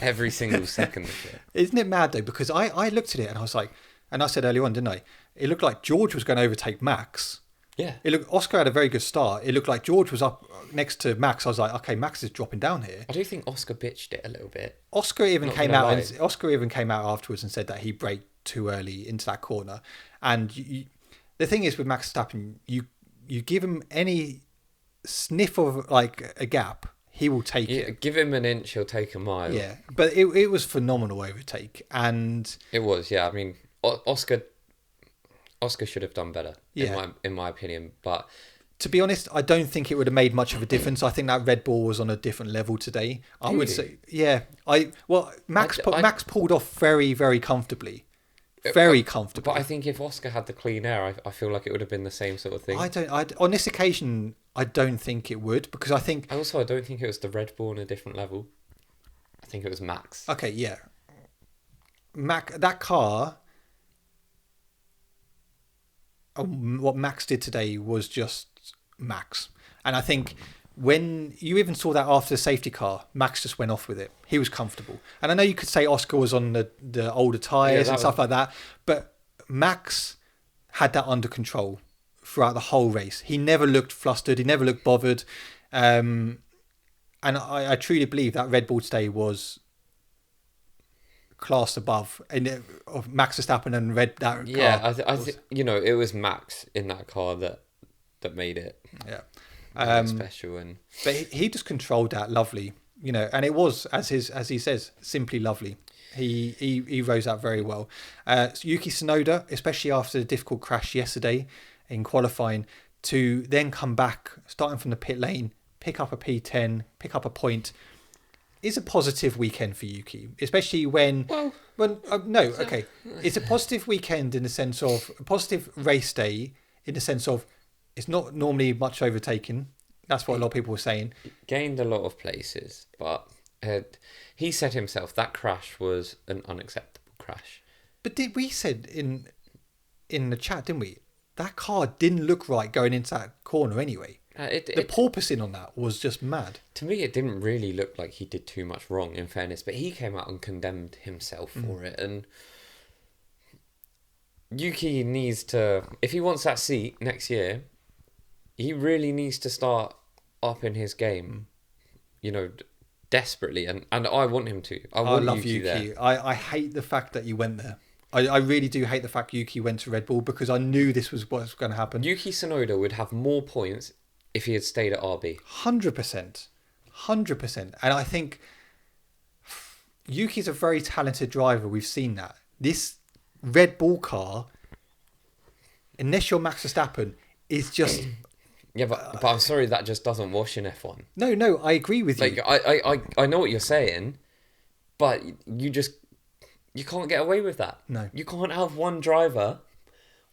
Speaker 1: Every single second of it.
Speaker 2: Isn't it mad though? Because I looked at it and I was like, and I said earlier on, didn't I? It looked like George was going to overtake Max.
Speaker 1: Yeah.
Speaker 2: Oscar had a very good start. It looked like George was up next to Max. I was like, okay, Max is dropping down here.
Speaker 1: I do think Oscar bitched it a little bit.
Speaker 2: Oscar even came out afterwards and said that he braked too early into that corner. And the thing is with Max Verstappen, you give him any sniff of like a gap, he will take it.
Speaker 1: Give him an inch, he'll take a mile.
Speaker 2: Yeah, but it was phenomenal overtake, and
Speaker 1: it was. Yeah, I mean, Oscar should have done better.
Speaker 2: Yeah.
Speaker 1: in my opinion, but
Speaker 2: to be honest, I don't think it would have made much of a difference. I think that Red Bull was on a different level today. I would say, yeah. Max pulled off very, very comfortably. Very comfortably.
Speaker 1: But I think if Oscar had the clean air, I feel like it would have been the same sort of thing.
Speaker 2: On this occasion, I don't think it would, because I think...
Speaker 1: I don't think it was the Red Bull on a different level. I think it was Max.
Speaker 2: Okay, yeah. That car... what Max did today was just Max. And I think when you even saw that after the safety car, Max just went off with it. He was comfortable. And I know you could say Oscar was on the older tyres and stuff like that, but Max had that under control throughout the whole race. He never looked flustered. He never looked bothered. And I truly believe that Red Bull today was class above of Max Verstappen and car.
Speaker 1: Yeah, it was Max in that car that made it.
Speaker 2: Yeah.
Speaker 1: Special,
Speaker 2: but he just controlled that lovely, and it was as he says, simply lovely. He rose out very well. Yuki Tsunoda, especially after the difficult crash yesterday in qualifying, to then come back starting from the pit lane, pick up a P10, pick up a point, is a positive weekend for Yuki, especially it's a positive weekend in the sense of a positive race day in the sense of it's not normally much overtaking. That's what a lot of people were saying.
Speaker 1: Gained a lot of places, but he said himself that crash was an unacceptable crash.
Speaker 2: But we said in the chat, didn't we? That car didn't look right going into that corner anyway. The porpoising on that was just mad.
Speaker 1: To me, it didn't really look like he did too much wrong, in fairness, but he came out and condemned himself for it. And Yuki needs to, if he wants that seat next year, he really needs to start upping his game, desperately. And I want him to. I love Yuki there.
Speaker 2: I hate the fact that you went there. I really do hate the fact Yuki went to Red Bull, because I knew this was what's going to happen.
Speaker 1: Yuki Tsunoda would have more points if he had stayed at RB.
Speaker 2: 100%. 100%. And I think Yuki's a very talented driver. We've seen that. This Red Bull car, unless you're Max Verstappen, is just...
Speaker 1: Yeah, but I'm sorry, that just doesn't wash in F1.
Speaker 2: No, I agree with you.
Speaker 1: I know what you're saying, but you can't get away with that.
Speaker 2: No.
Speaker 1: You can't have one driver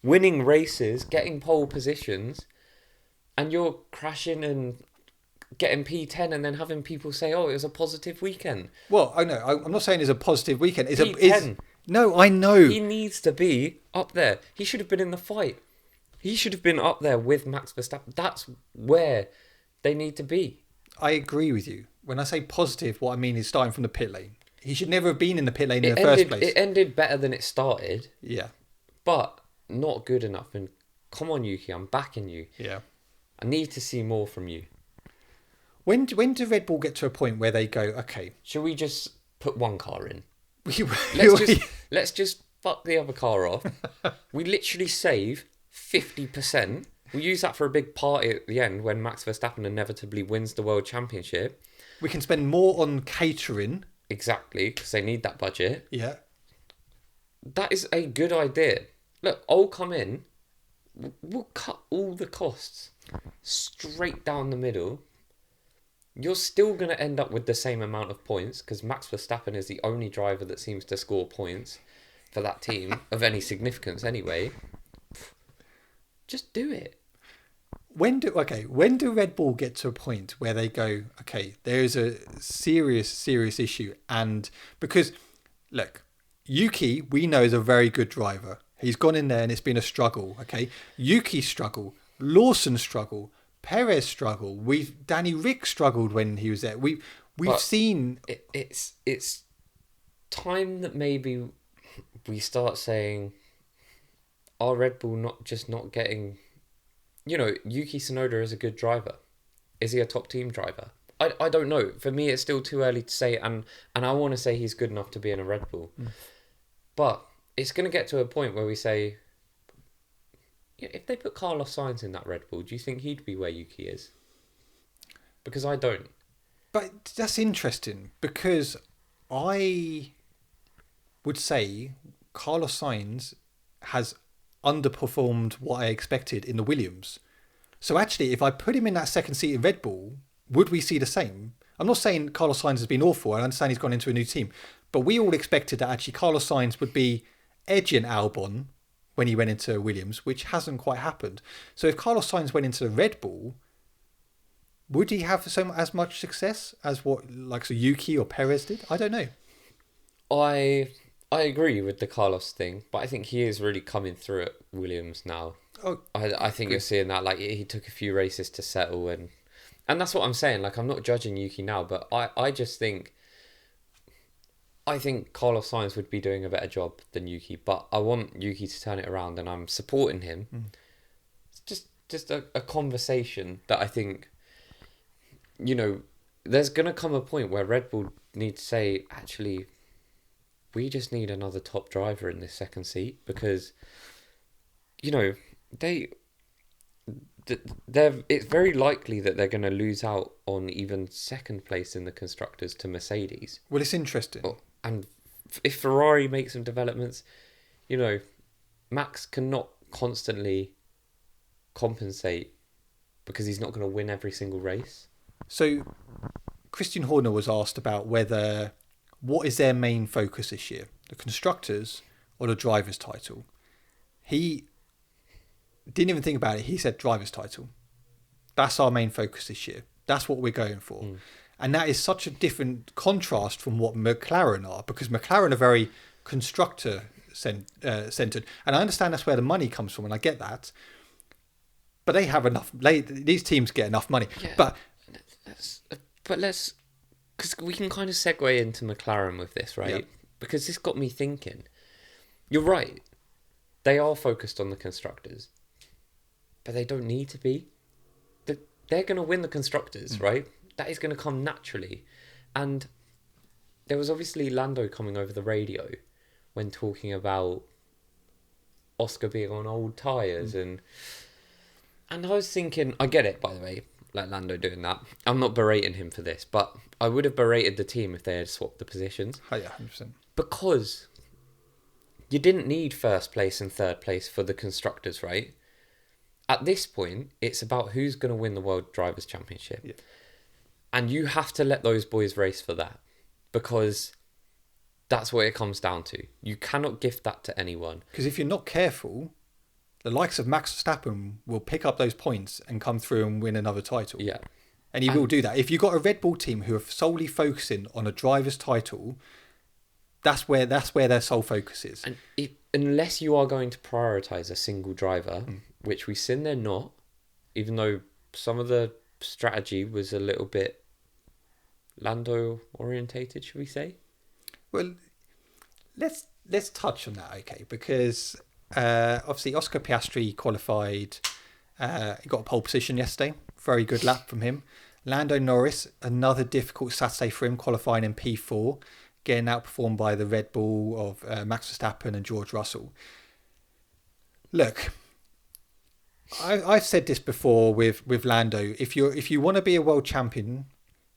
Speaker 1: winning races, getting pole positions, and you're crashing and getting P10 and then having people say, oh, it was a positive weekend.
Speaker 2: Well, I know. I'm not saying it's a positive weekend. It's
Speaker 1: P10.
Speaker 2: No, I know.
Speaker 1: He needs to be up there. He should have been in the fight. He should have been up there with Max Verstappen. That's where they need to be.
Speaker 2: I agree with you. When I say positive, what I mean is starting from the pit lane. He should never have been in the pit lane in the first place.
Speaker 1: It ended better than it started.
Speaker 2: Yeah.
Speaker 1: But not good enough. And come on, Yuki, I'm backing you.
Speaker 2: Yeah.
Speaker 1: I need to see more from you.
Speaker 2: When do Red Bull get to a point where they go, okay...
Speaker 1: Should we just put one car in? Let's just fuck the other car off. We literally save 50%. We use that for a big party at the end when Max Verstappen inevitably wins the World Championship.
Speaker 2: We can spend more on catering.
Speaker 1: Exactly, because they need that budget.
Speaker 2: Yeah.
Speaker 1: That is a good idea. Look, I'll come in. We'll cut all the costs straight down the middle. You're still going to end up with the same amount of points, because Max Verstappen is the only driver that seems to score points for that team of any significance anyway. Just do it.
Speaker 2: When do Red Bull get to a point where they go, okay, there is a serious issue? And because, look, Yuki, we know, is a very good driver. He's gone in there and it's been a struggle, okay? Yuki struggle, Lawson struggle, Perez struggle. Danny Rick struggled when he was there. We've seen...
Speaker 1: It's time that maybe we start saying, are Red Bull not getting... Yuki Tsunoda is a good driver. Is he a top team driver? I don't know. For me, it's still too early to say, and I want to say he's good enough to be in a Red Bull. But it's going to get to a point where we say, if they put Carlos Sainz in that Red Bull, do you think he'd be where Yuki is? Because I don't.
Speaker 2: But that's interesting, because I would say Carlos Sainz has underperformed what I expected in the Williams. So actually, if I put him in that second seat in Red Bull, would we see the same? I'm not saying Carlos Sainz has been awful. I understand he's gone into a new team. But we all expected that actually Carlos Sainz would be edging Albon when he went into Williams, which hasn't quite happened. So if Carlos Sainz went into the Red Bull, would he have as much success as what Yuki or Perez did? I don't know.
Speaker 1: I agree with the Carlos thing, but I think he is really coming through at Williams now.
Speaker 2: Oh,
Speaker 1: I think you're seeing that. He took a few races to settle, and that's what I'm saying. I'm not judging Yuki now, but I just think Carlos Sainz would be doing a better job than Yuki, but I want Yuki to turn it around, and I'm supporting him. It's just a conversation that I think, there's going to come a point where Red Bull need to say, actually, we just need another top driver in this second seat, because, it's very likely that they're going to lose out on even second place in the constructors to Mercedes.
Speaker 2: Well, it's interesting.
Speaker 1: And if Ferrari makes some developments, Max cannot constantly compensate because he's not going to win every single race.
Speaker 2: So Christian Horner was asked about what is their main focus this year, the constructors or the driver's title. He didn't even think about it. He said driver's title. That's our main focus this year. That's what we're going for. And that is such a different contrast from what McLaren are, because McLaren are very constructor centered. And I understand that's where the money comes from, and I get that. But they have enough. These teams get enough money.
Speaker 1: Yeah.
Speaker 2: But
Speaker 1: let's, because we can kind of segue into McLaren with this, right?
Speaker 2: Yeah.
Speaker 1: Because this got me thinking. You're right. They are focused on the constructors, but they don't need to be. They're going to win the constructors, right? That is going to come naturally. And there was obviously Lando coming over the radio when talking about Oscar being on old tyres. And I was thinking, I get it, by the way, like Lando doing that. I'm not berating him for this, but I would have berated the team if they had swapped the positions.
Speaker 2: Oh, yeah, 100%.
Speaker 1: Because you didn't need first place and third place for the constructors, right? At this point, it's about who's going to win the World Drivers' Championship.
Speaker 2: Yeah.
Speaker 1: And you have to let those boys race for that. Because that's what it comes down to. You cannot gift that to anyone.
Speaker 2: Because if you're not careful, the likes of Max Verstappen will pick up those points and come through and win another title.
Speaker 1: Yeah.
Speaker 2: And he will do that. If you've got a Red Bull team who are solely focusing on a driver's title, that's where their sole focus is.
Speaker 1: And unless you are going to prioritise a single driver, which we've seen they're not, even though some of the strategy was a little bit Lando orientated, should we say?
Speaker 2: Well, let's touch on that, okay? Because obviously Oscar Piastri qualified. He got a pole position yesterday. Very good lap from him. Lando Norris, another difficult Saturday for him, qualifying in P4, getting outperformed by the Red Bull of Max Verstappen and George Russell. Look, I've said this before with Lando. If you want to be a world champion,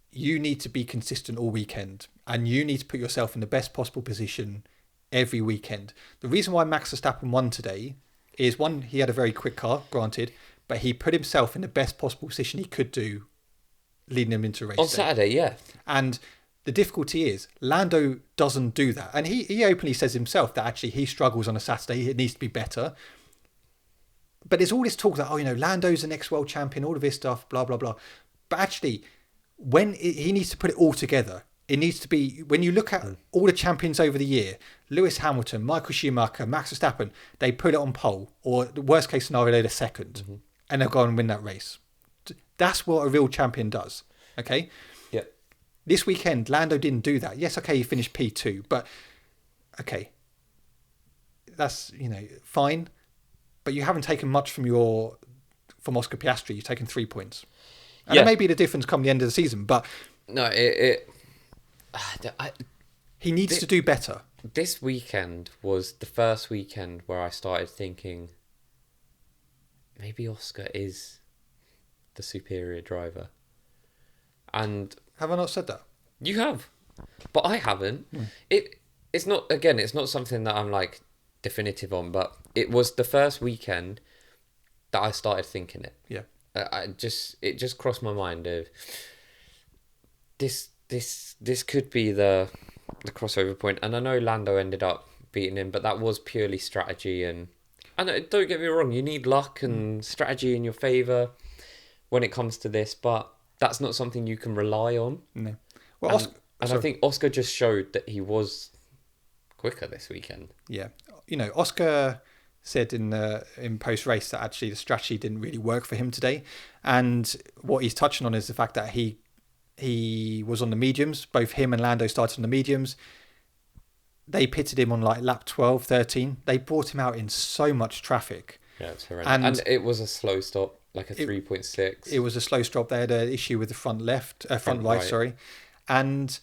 Speaker 2: you need to be consistent all weekend, and you need to put yourself in the best possible position every weekend. The reason why Max Verstappen won today is, one, he had a very quick car, granted, but he put himself in the best possible position he could do, leading him into race
Speaker 1: On
Speaker 2: day.
Speaker 1: Saturday, yeah.
Speaker 2: And the difficulty is Lando doesn't do that, and he openly says himself that actually he struggles on a Saturday. It needs to be better. But there's all this talk that, Lando's the next world champion, all of this stuff, blah, blah, blah. But actually, he needs to put it all together. It needs to be, when you look at all the champions over the year, Lewis Hamilton, Michael Schumacher, Max Verstappen, they put it on pole, or the worst case scenario, they're the second, and they'll go and win that race. That's what a real champion does, okay?
Speaker 1: Yeah.
Speaker 2: This weekend, Lando didn't do that. Yes, okay, he finished P2, but okay, that's, fine. But you haven't taken much from Oscar Piastri. You've taken 3 points. And
Speaker 1: Yeah.
Speaker 2: that may be the difference come the end of the season, but
Speaker 1: No,
Speaker 2: he needs to do better.
Speaker 1: this weekend was the first weekend where I started thinking maybe Oscar is the superior driver. And
Speaker 2: Have I not said that?
Speaker 1: you have, but I haven't. It's not something that I'm like definitive on, but it was the first weekend that I started thinking it.
Speaker 2: Yeah.
Speaker 1: It just crossed my mind of this could be the crossover point. And I know Lando ended up beating him, but that was purely strategy. And don't get me wrong, you need luck and strategy in your favour when it comes to this, but that's not something you can rely on.
Speaker 2: No. Well,
Speaker 1: And I think Oscar just showed that he was quicker this weekend.
Speaker 2: Yeah. Oscar said in post race that actually the strategy didn't really work for him today, and what he's touching on is the fact that he was on the mediums. Both him and Lando started on the mediums. They pitted him on like lap 12, 13. They brought him out in so much traffic.
Speaker 1: Yeah, it's horrendous. And it was a slow stop, like a 3.6.
Speaker 2: It was a slow stop. They had an issue with the front right, sorry. And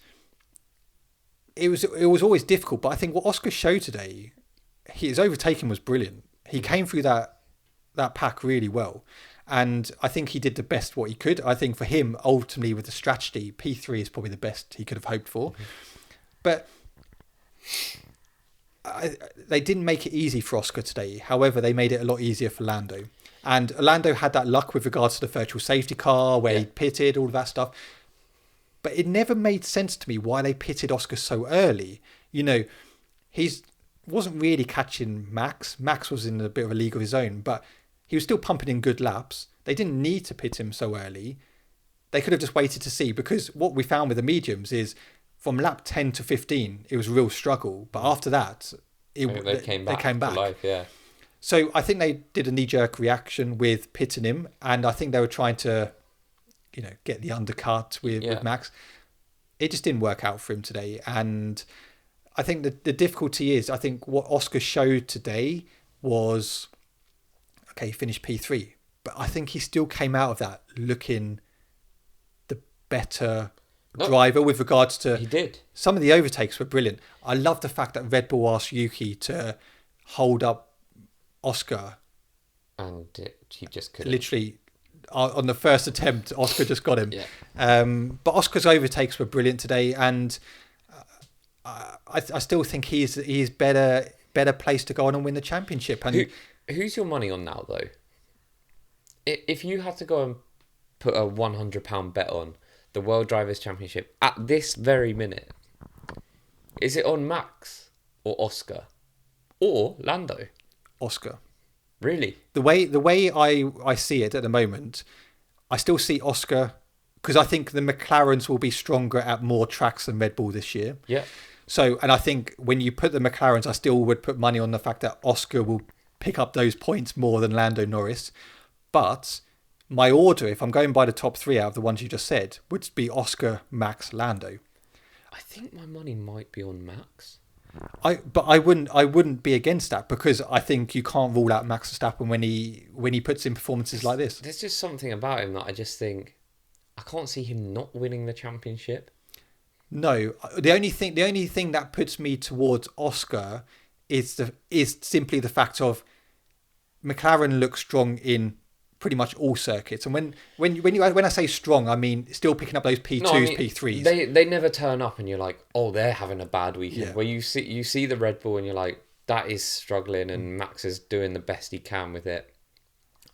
Speaker 2: it was always difficult. But I think what Oscar showed today, his overtaking was brilliant. He came through that pack really well. And I think he did the best what he could. I think for him, ultimately with the strategy, P3 is probably the best he could have hoped for. But they didn't make it easy for Oscar today. However, they made it a lot easier for Lando. And Lando had that luck with regards to the virtual safety car where he pitted, all of that stuff. But it never made sense to me why they pitted Oscar so early. He wasn't really catching Max. Max was in a bit of a league of his own, but he was still pumping in good laps. They didn't need to pit him so early. They could have just waited to see, because what we found with the mediums is from lap 10 to 15, it was a real struggle. But after that, they came back.
Speaker 1: To life, yeah.
Speaker 2: So I think they did a knee-jerk reaction with pitting him, and I think they were trying to, get the undercut with Max. It just didn't work out for him today, and I think the difficulty is, I think what Oscar showed today was, okay, he finished P3, but I think he still came out of that looking the better driver with regards to...
Speaker 1: He did.
Speaker 2: Some of the overtakes were brilliant. I love the fact that Red Bull asked Yuki to hold up Oscar.
Speaker 1: And he just couldn't.
Speaker 2: Literally, on the first attempt, Oscar just got him.
Speaker 1: Yeah.
Speaker 2: But Oscar's overtakes were brilliant today, and I still think he's better placed to go on and win the championship. And
Speaker 1: who's your money on now, though? If you had to go and put a £100 bet on the World Drivers' Championship at this very minute, is it on Max or Oscar or Lando?
Speaker 2: Oscar.
Speaker 1: Really?
Speaker 2: The way I see it at the moment, I still see Oscar, because I think the McLarens will be stronger at more tracks than Red Bull this year.
Speaker 1: Yeah.
Speaker 2: So, and I think when you put the McLarens, I still would put money on the fact that Oscar will pick up those points more than Lando Norris. But my order, if I'm going by the top three out of the ones you just said, would be Oscar, Max, Lando.
Speaker 1: I think my money might be on Max.
Speaker 2: But I wouldn't be against that, because I think you can't rule out Max Verstappen when he puts in performances like this.
Speaker 1: There's just something about him that I just think I can't see him not winning the championship.
Speaker 2: No, the only thing that puts me towards Oscar is simply the fact of McLaren looks strong in pretty much all circuits, and when I say strong, I mean still picking up those P2s,
Speaker 1: No, I mean,
Speaker 2: P3s.
Speaker 1: They never turn up, and you're like, oh, they're having a bad weekend.
Speaker 2: Yeah.
Speaker 1: Where you see the Red Bull, and you're like, that is struggling, and Max is doing the best he can with it.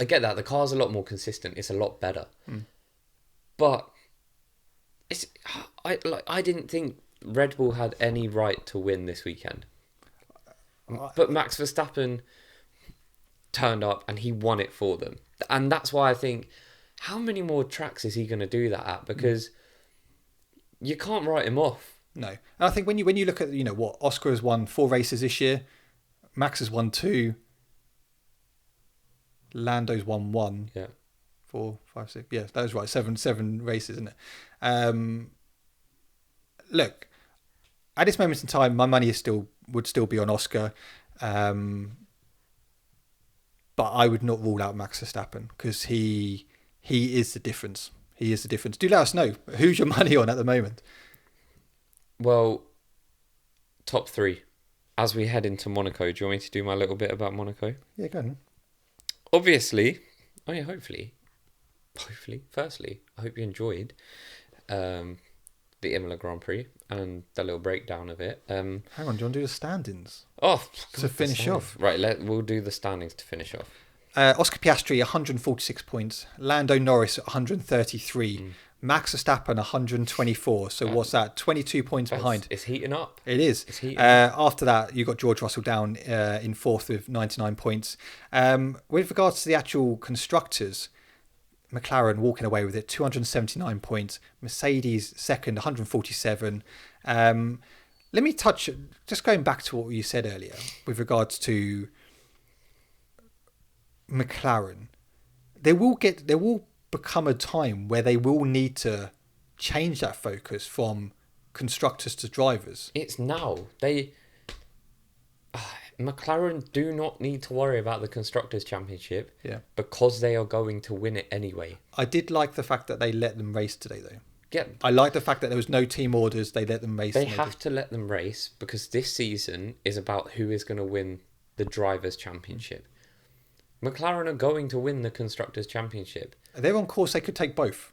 Speaker 1: I get that the car's a lot more consistent. It's a lot better, but I didn't think Red Bull had any right to win this weekend, but Max Verstappen turned up and he won it for them. And that's why I think, how many more tracks is he going to do that at? Because you can't write him off.
Speaker 2: No. And I think when you look at, what Oscar has won 4 races this year, Max has won 2, Lando's won 1.
Speaker 1: Yeah.
Speaker 2: 4, 5, 6. Yeah, that was right. 7 races, isn't it? Look, at this moment in time, my money would still be on Oscar. But I would not rule out Max Verstappen, because he is the difference. He is the difference. Do let us know. Who's your money on at the moment?
Speaker 1: Well, top 3. As we head into Monaco, do you want me to do my little bit about Monaco?
Speaker 2: Yeah, go on.
Speaker 1: Obviously, hopefully, firstly, I hope you enjoyed the Imola Grand Prix and the little breakdown of it.
Speaker 2: Hang on, do you want to do the standings?
Speaker 1: Oh,
Speaker 2: to finish off.
Speaker 1: Right, we'll do the standings to finish off.
Speaker 2: Oscar Piastri, 146 points. Lando Norris, 133. Max Verstappen, 124. So what's that? 22 points behind.
Speaker 1: It's heating up.
Speaker 2: It is.
Speaker 1: It's heating up.
Speaker 2: After that, you got George Russell down in 4th with 99 points. With regards to the actual constructors, McLaren walking away with it, 279 points. Mercedes 2nd, 147. Let me touch, just going back to what you said earlier with regards to McLaren. There will become a time where they will need to change that focus from constructors to drivers.
Speaker 1: It's now. McLaren do not need to worry about the Constructors' Championship because they are going to win it anyway.
Speaker 2: I did like the fact that they let them race today, though.
Speaker 1: Yeah.
Speaker 2: I like the fact that there was no team orders. They let them race.
Speaker 1: They have to let them race because this season is about who is going to win the Drivers' Championship. McLaren are going to win the Constructors' Championship.
Speaker 2: They're on course. They could take both.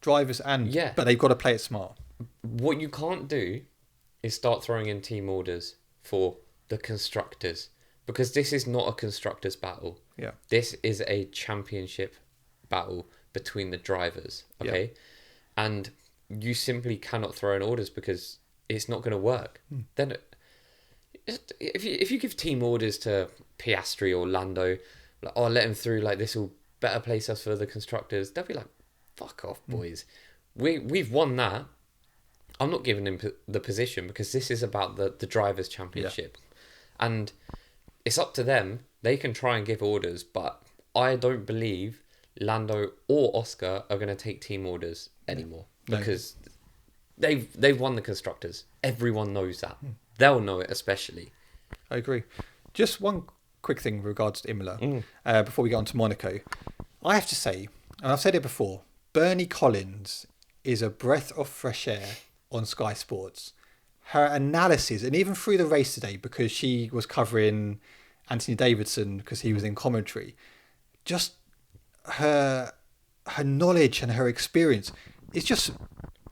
Speaker 2: Drivers and...
Speaker 1: Yeah.
Speaker 2: But they've got to play it smart.
Speaker 1: What you can't do is start throwing in team orders for the Constructors, because this is not a Constructors' battle.
Speaker 2: Yeah.
Speaker 1: This is a championship battle between the drivers, okay? Yeah. And you simply cannot throw in orders because it's not going to work. Then if you give team orders to Piastri or Lando, like, oh, let him through, like this will better place us for the Constructors, they'll be like, fuck off, boys. We've won that. I'm not giving him the position because this is about the Drivers' Championship. Yeah. And it's up to them they can try and give orders, but I don't believe Lando or Oscar are going to take team orders anymore because they've won the constructors. Everyone knows that. They'll know it especially.
Speaker 2: I agree. Just one quick thing with regards to Imola before we get on to Monaco. I have to say, and I've said it before, Bernie Collins is a breath of fresh air on Sky Sports. Her analysis, and even through the race today, because she was covering Anthony Davidson because he was in commentary, just her knowledge and her experience, it's just,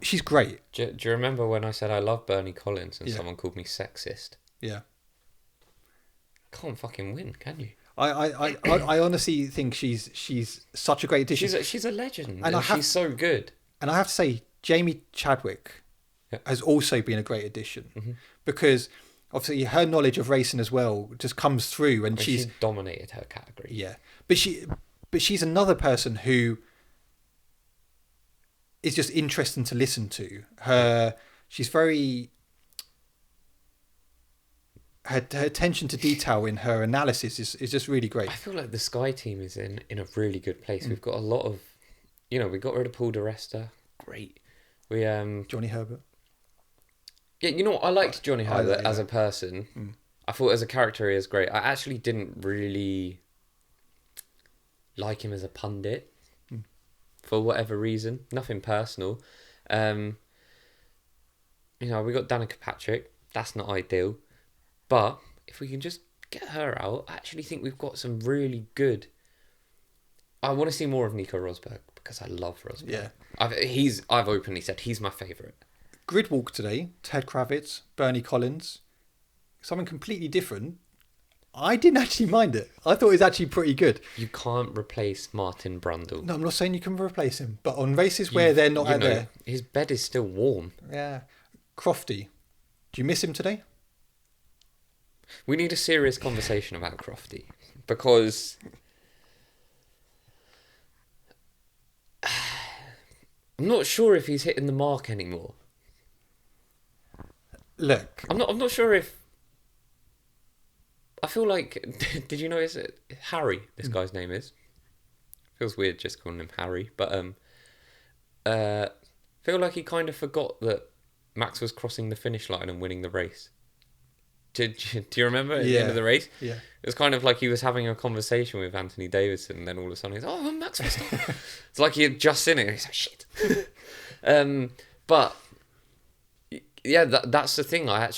Speaker 2: she's great.
Speaker 1: Do you remember when I said I love Bernie Collins and someone called me sexist?
Speaker 2: Yeah.
Speaker 1: Can't fucking win, can you?
Speaker 2: I honestly think she's such a great addition.
Speaker 1: She's a legend, and she's so good.
Speaker 2: And I have to say, Jamie Chadwick has also been a great addition because obviously her knowledge of racing as well just comes through, and she's
Speaker 1: dominated her category.
Speaker 2: Yeah, but she's another person who is just interesting to listen to. She's very. Her attention to detail in her analysis is just really great.
Speaker 1: I feel like the Sky team is in a really good place. We've got a lot of, we got rid of Paul di Resta. Great. We
Speaker 2: Johnny Herbert.
Speaker 1: Yeah, I liked Johnny Herbert as a person. I thought as a character he was great. I actually didn't really like him as a pundit for whatever reason. Nothing personal. We got Danica Patrick. That's not ideal. But if we can just get her out, I actually think we've got some really good. I want to see more of Nico Rosberg because I love Rosberg.
Speaker 2: Yeah,
Speaker 1: I've openly said he's my favourite.
Speaker 2: Grid walk today. Ted Kravitz, Bernie Collins, something completely different. I didn't actually mind it. I thought it was actually pretty good.
Speaker 1: You can't replace Martin Brundle.
Speaker 2: No, I'm not saying you can replace him, but on races where they're not out there,
Speaker 1: his bed is still warm.
Speaker 2: Yeah, Crofty. Do you miss him today?
Speaker 1: We need a serious conversation about Crofty because I'm not sure if he's hitting the mark anymore.
Speaker 2: Look,
Speaker 1: I'm not sure if. I feel like. Did you notice it? Harry, this guy's name is. Feels weird just calling him Harry, but feel like he kind of forgot that Max was crossing the finish line and winning the race. Do you remember at the end of the race?
Speaker 2: Yeah.
Speaker 1: It was kind of like he was having a conversation with Anthony Davidson, and then all of a sudden he's, oh, Max Verstappen. It's like he had just seen it, and he's like, shit. But, yeah, that's the thing. I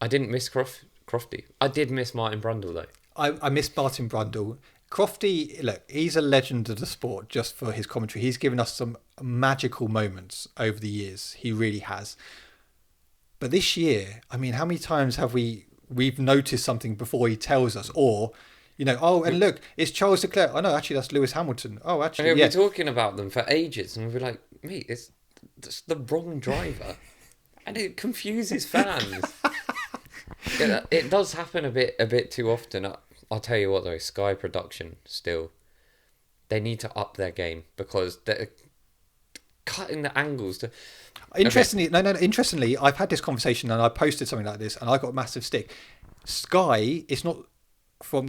Speaker 1: didn't miss Crofty. I did miss Martin Brundle, though.
Speaker 2: I missed Martin Brundle. Crofty, look, he's a legend of the sport just for his commentary. He's given us some magical moments over the years. He really has. But this year, I mean, how many times have we've noticed something before he tells us? Or, and look, it's Charles Leclerc. Oh, no, actually, that's Lewis Hamilton. Oh, actually,
Speaker 1: we're talking about them for ages, and we're like, mate, it's the wrong driver. And it confuses fans. It does happen a bit too often. I'll tell you what, though, Sky Production, still, they need to up their game because they're cutting the angles to... Interestingly,
Speaker 2: I've had this conversation and I posted something like this and I got a massive stick. Sky, it's not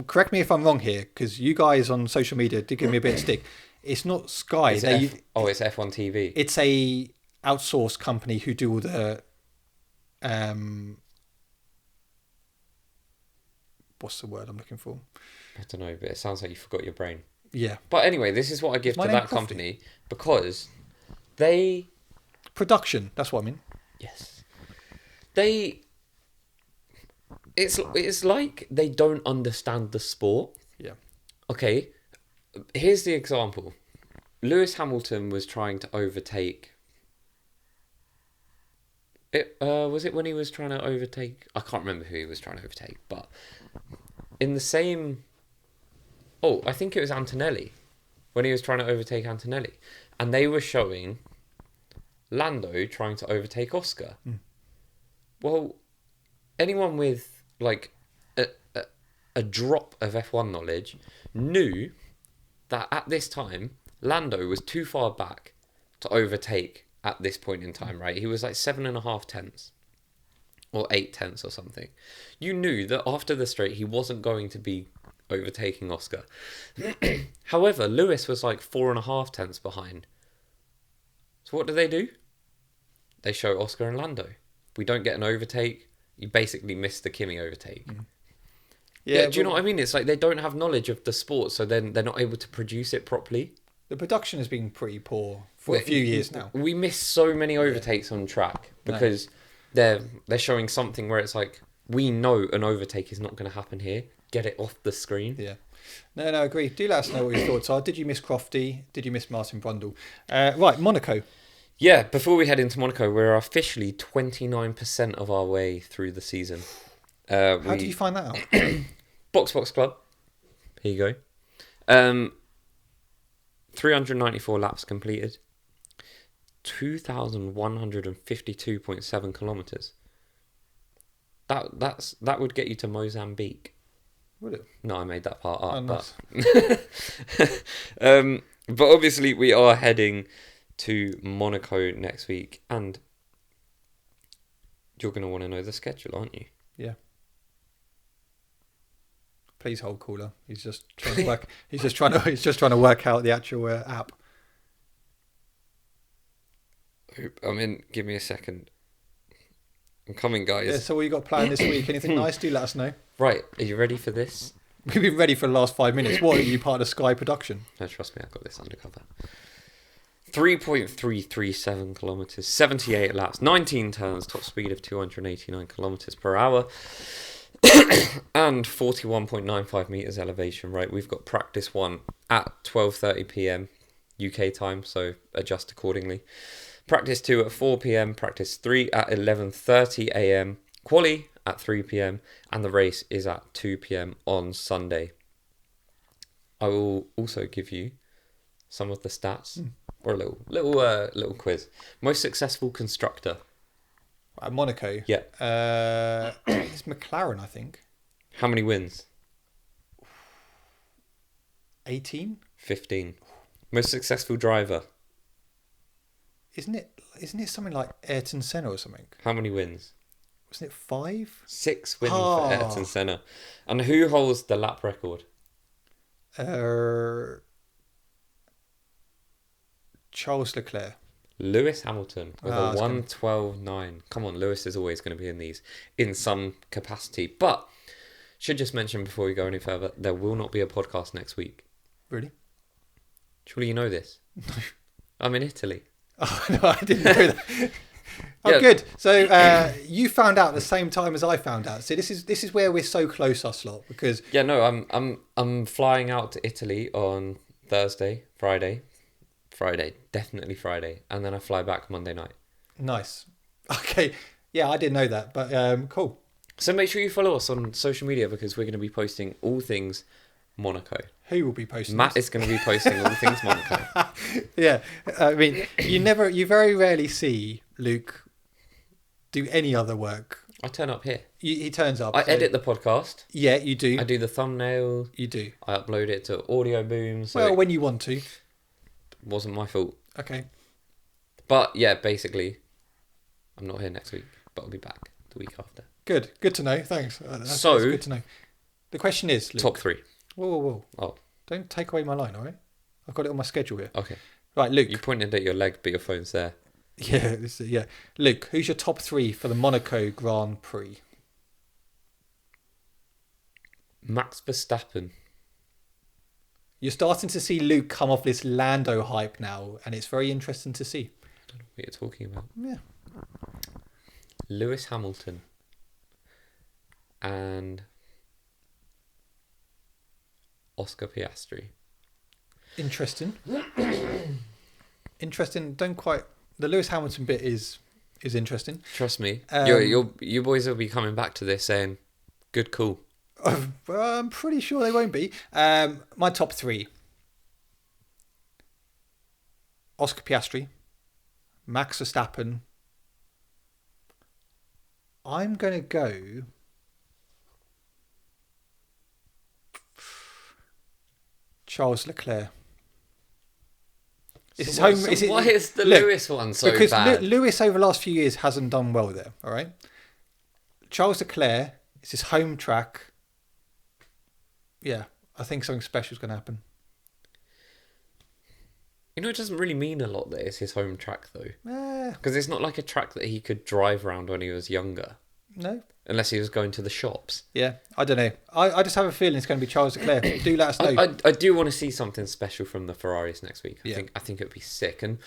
Speaker 2: correct me if I'm wrong here, because you guys on social media did give me a bit of stick. It's not Sky.
Speaker 1: It's F1 TV.
Speaker 2: It's a outsourced company who do all the what's the word I'm looking for?
Speaker 1: I don't know, but it sounds like you forgot your brain.
Speaker 2: Yeah.
Speaker 1: But anyway, this is what I give to that company because they...
Speaker 2: Production, that's what I mean.
Speaker 1: Yes. It's like they don't understand the sport.
Speaker 2: Yeah.
Speaker 1: Okay, here's the example. Lewis Hamilton was trying to overtake... was it when he was trying to overtake... I can't remember who he was trying to overtake, but in the same... Oh, I think it was Antonelli, when he was trying to overtake Antonelli. And they were showing Lando trying to overtake Oscar. Well, anyone with like a drop of F1 knowledge knew that at this time, Lando was too far back to overtake at this point in time, right? He was like 7.5 tenths or 8 tenths or something. You knew that after the straight, he wasn't going to be overtaking Oscar. However, Lewis was like 4.5 tenths behind. So what do? They show Oscar and Lando. We don't get an overtake. You basically miss the Kimi overtake. Yeah, do you know what I mean? It's like they don't have knowledge of the sport, so then they're not able to produce it properly.
Speaker 2: The production has been pretty poor for a few years now.
Speaker 1: We miss so many overtakes on track because they're showing something where it's like, we know an overtake is not going to happen here. Get it off the screen.
Speaker 2: Yeah. No, I agree. Do let us know what your thoughts are. Did you miss Crofty? Did you miss Martin Brundle? Right, Monaco.
Speaker 1: Yeah, before we head into Monaco, we're officially 29% of our way through the season.
Speaker 2: How did you find that out?
Speaker 1: Box Club. Here you go. 394 laps completed. 2,152.7 kilometres. That would get you to Mozambique.
Speaker 2: Would it?
Speaker 1: No, I made that part up.
Speaker 2: Oh, nice.
Speaker 1: But obviously we are heading to Monaco next week, and you're going to want to know the schedule, aren't you?
Speaker 2: Yeah. Please hold cooler. He's just trying to work. He's just trying to work out the actual app.
Speaker 1: I'm in. Give me a second. I'm coming, guys.
Speaker 2: Yeah. So what you got planned this week? Anything nice? Do let us know.
Speaker 1: Right. Are you ready for this?
Speaker 2: We've been ready for the last 5 minutes. What, are you part of Sky production?
Speaker 1: No, trust me, I've got this undercover. 3.337 kilometres, 78 laps, 19 turns, top speed of 289 kilometres per hour, and 41.95 metres elevation. Right, we've got practice 1 at 12:30 p.m. UK time, so adjust accordingly. Practice 2 at 4 p.m, practice 3 at 11:30 a.m, quali at 3 p.m, and the race is at 2 p.m. on Sunday. I will also give you some of the stats, or a little quiz. Most successful constructor
Speaker 2: At Monaco.
Speaker 1: Yeah.
Speaker 2: It's McLaren, I think.
Speaker 1: How many wins?
Speaker 2: 18.
Speaker 1: 15. Most successful driver.
Speaker 2: Isn't it something like Ayrton Senna or something?
Speaker 1: How many wins?
Speaker 2: Wasn't it 5?
Speaker 1: 6 wins for Ayrton Senna. And who holds the lap record?
Speaker 2: Charles Leclerc.
Speaker 1: Lewis Hamilton with
Speaker 2: Oh,
Speaker 1: a 1:12.9. Come on, Lewis is always going to be in these in some capacity. But should just mention before we go any further, there will not be a podcast next week.
Speaker 2: Really?
Speaker 1: Surely you know this. I'm in Italy.
Speaker 2: Oh, no, I didn't know that. Oh,
Speaker 1: Yeah.
Speaker 2: good. So you found out the same time as I found out. So this is where we're so close, us lot, because
Speaker 1: Yeah, no, I'm flying out to Italy on Thursday, Friday, definitely Friday, and then I fly back Monday night.
Speaker 2: nice. Okay, yeah, I didn't know that, but cool.
Speaker 1: So make sure you follow us on social media because we're going to be posting all things Monaco.
Speaker 2: Who will be posting?
Speaker 1: Matt
Speaker 2: this?
Speaker 1: is going to be posting all things Monaco.
Speaker 2: Yeah, I mean, you very rarely see Luke do any other work.
Speaker 1: I turn up here.
Speaker 2: He turns up.
Speaker 1: I
Speaker 2: so-
Speaker 1: edit the podcast.
Speaker 2: Yeah, you do.
Speaker 1: I do the thumbnail.
Speaker 2: You do.
Speaker 1: I upload it to Audio Boom. So
Speaker 2: Well, when you want to.
Speaker 1: it wasn't my fault.
Speaker 2: Okay.
Speaker 1: But yeah, basically, I'm not here next week, but I'll be back the week after.
Speaker 2: Good. Good to know. Thanks. That's
Speaker 1: So-
Speaker 2: good to know. The question is, Luke,
Speaker 1: Top 3.
Speaker 2: Whoa.
Speaker 1: Oh,
Speaker 2: Don't take away my line, all right? I've got it on my schedule here.
Speaker 1: okay.
Speaker 2: Right, Luke.
Speaker 1: You pointed at your leg, but your phone's there.
Speaker 2: Yeah. Luke, who's your top 3 for the Monaco Grand Prix?
Speaker 1: Max Verstappen.
Speaker 2: You're starting to see Luke come off this Lando hype now, and it's very interesting to see.
Speaker 1: I don't know what you're talking about.
Speaker 2: Yeah.
Speaker 1: Lewis Hamilton. And Oscar Piastri.
Speaker 2: Interesting. Don't quite. The Lewis Hamilton bit is interesting.
Speaker 1: Trust me,
Speaker 2: Um,
Speaker 1: you boys will be coming back to this saying, "Good call."
Speaker 2: Well, I'm pretty sure they won't be. My top 3: Oscar Piastri, Max Verstappen. I'm gonna go Charles Leclerc.
Speaker 1: Why is the
Speaker 2: look,
Speaker 1: Lewis one so
Speaker 2: because
Speaker 1: bad?
Speaker 2: Lewis over the last few years hasn't done well there. All right, Charles Leclerc. It's his home track. Yeah, I think something special is going to happen.
Speaker 1: You know, it doesn't really mean a lot that it's his home track, though.
Speaker 2: Eh,
Speaker 1: Because it's not like a track that he could drive around when he was younger.
Speaker 2: no.
Speaker 1: Unless he was going to the shops.
Speaker 2: Yeah, I don't know. I just have a feeling it's going to be Charles Leclerc. Do let us know.
Speaker 1: I do want to see something special from the Ferraris next week.
Speaker 2: Yeah.
Speaker 1: I think it would be sick. And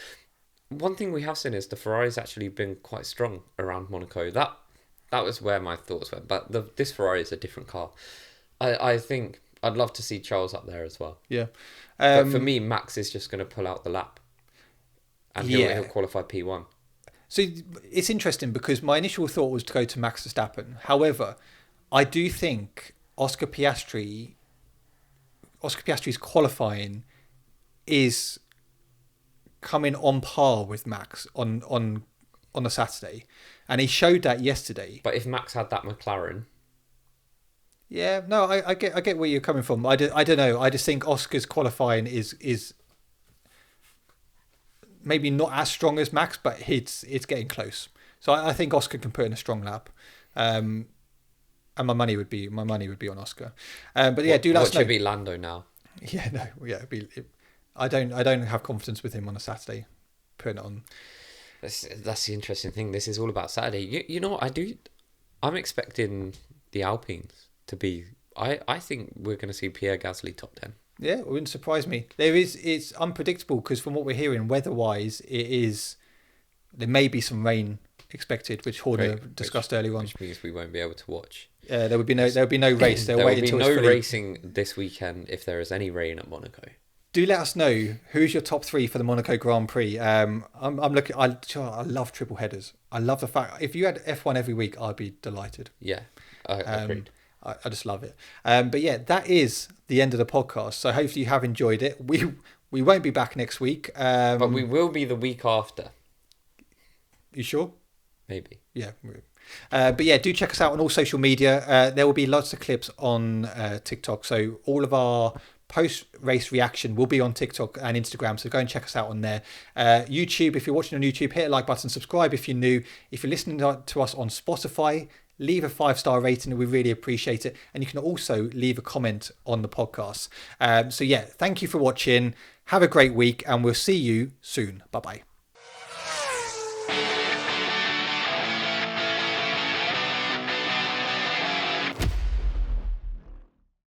Speaker 1: one thing we have seen is the Ferrari's actually been quite strong around Monaco. That was where my thoughts went. But this Ferrari is a different car. I think I'd love to see Charles up there as well.
Speaker 2: Yeah.
Speaker 1: But for me, Max is just going to pull out the lap. And he'll qualify P1.
Speaker 2: So it's interesting because my initial thought was to go to Max Verstappen. However, I do think Oscar Piastri's qualifying is coming on par with Max on a Saturday, and he showed that yesterday.
Speaker 1: But if Max had that McLaren,
Speaker 2: yeah, no, I get where you're coming from. I don't know. I just think Oscar's qualifying is maybe not as strong as Max, but it's getting close. So I think Oscar can put in a strong lap, and my money would be on Oscar. But yeah, do let us know.
Speaker 1: What should be Lando now?
Speaker 2: Yeah, no, yeah. I don't have confidence with him on a Saturday. Putting it on.
Speaker 1: That's the interesting thing. This is all about Saturday. You know what I'm expecting the Alpines to be. I think we're going to see Pierre Gasly top 10.
Speaker 2: Yeah, it wouldn't surprise me. It's unpredictable because from what we're hearing, weather-wise, there may be some rain expected, which Horner discussed earlier on.
Speaker 1: Which means we won't be able to watch.
Speaker 2: There would be no race.
Speaker 1: There will be no racing this weekend if there is any rain at Monaco.
Speaker 2: Do let us know who's your top 3 for the Monaco Grand Prix. I'm looking. I love triple headers. I love the fact if you had F1 every week, I'd be delighted.
Speaker 1: Yeah, agreed.
Speaker 2: I just love it. But yeah, that is the end of the podcast. So hopefully you have enjoyed it. We won't be back next week.
Speaker 1: But we will be the week after.
Speaker 2: You sure?
Speaker 1: Maybe.
Speaker 2: Yeah. But yeah, do check us out on all social media. There will be lots of clips on TikTok. So all of our post-race reaction will be on TikTok and Instagram. So go and check us out on there. YouTube, if you're watching on YouTube, hit the like button, subscribe if you're new. If you're listening to us on Spotify, leave a 5-star rating. We really appreciate it. And you can also leave a comment on the podcast. So yeah, thank you for watching. Have a great week and we'll see you soon. Bye-bye.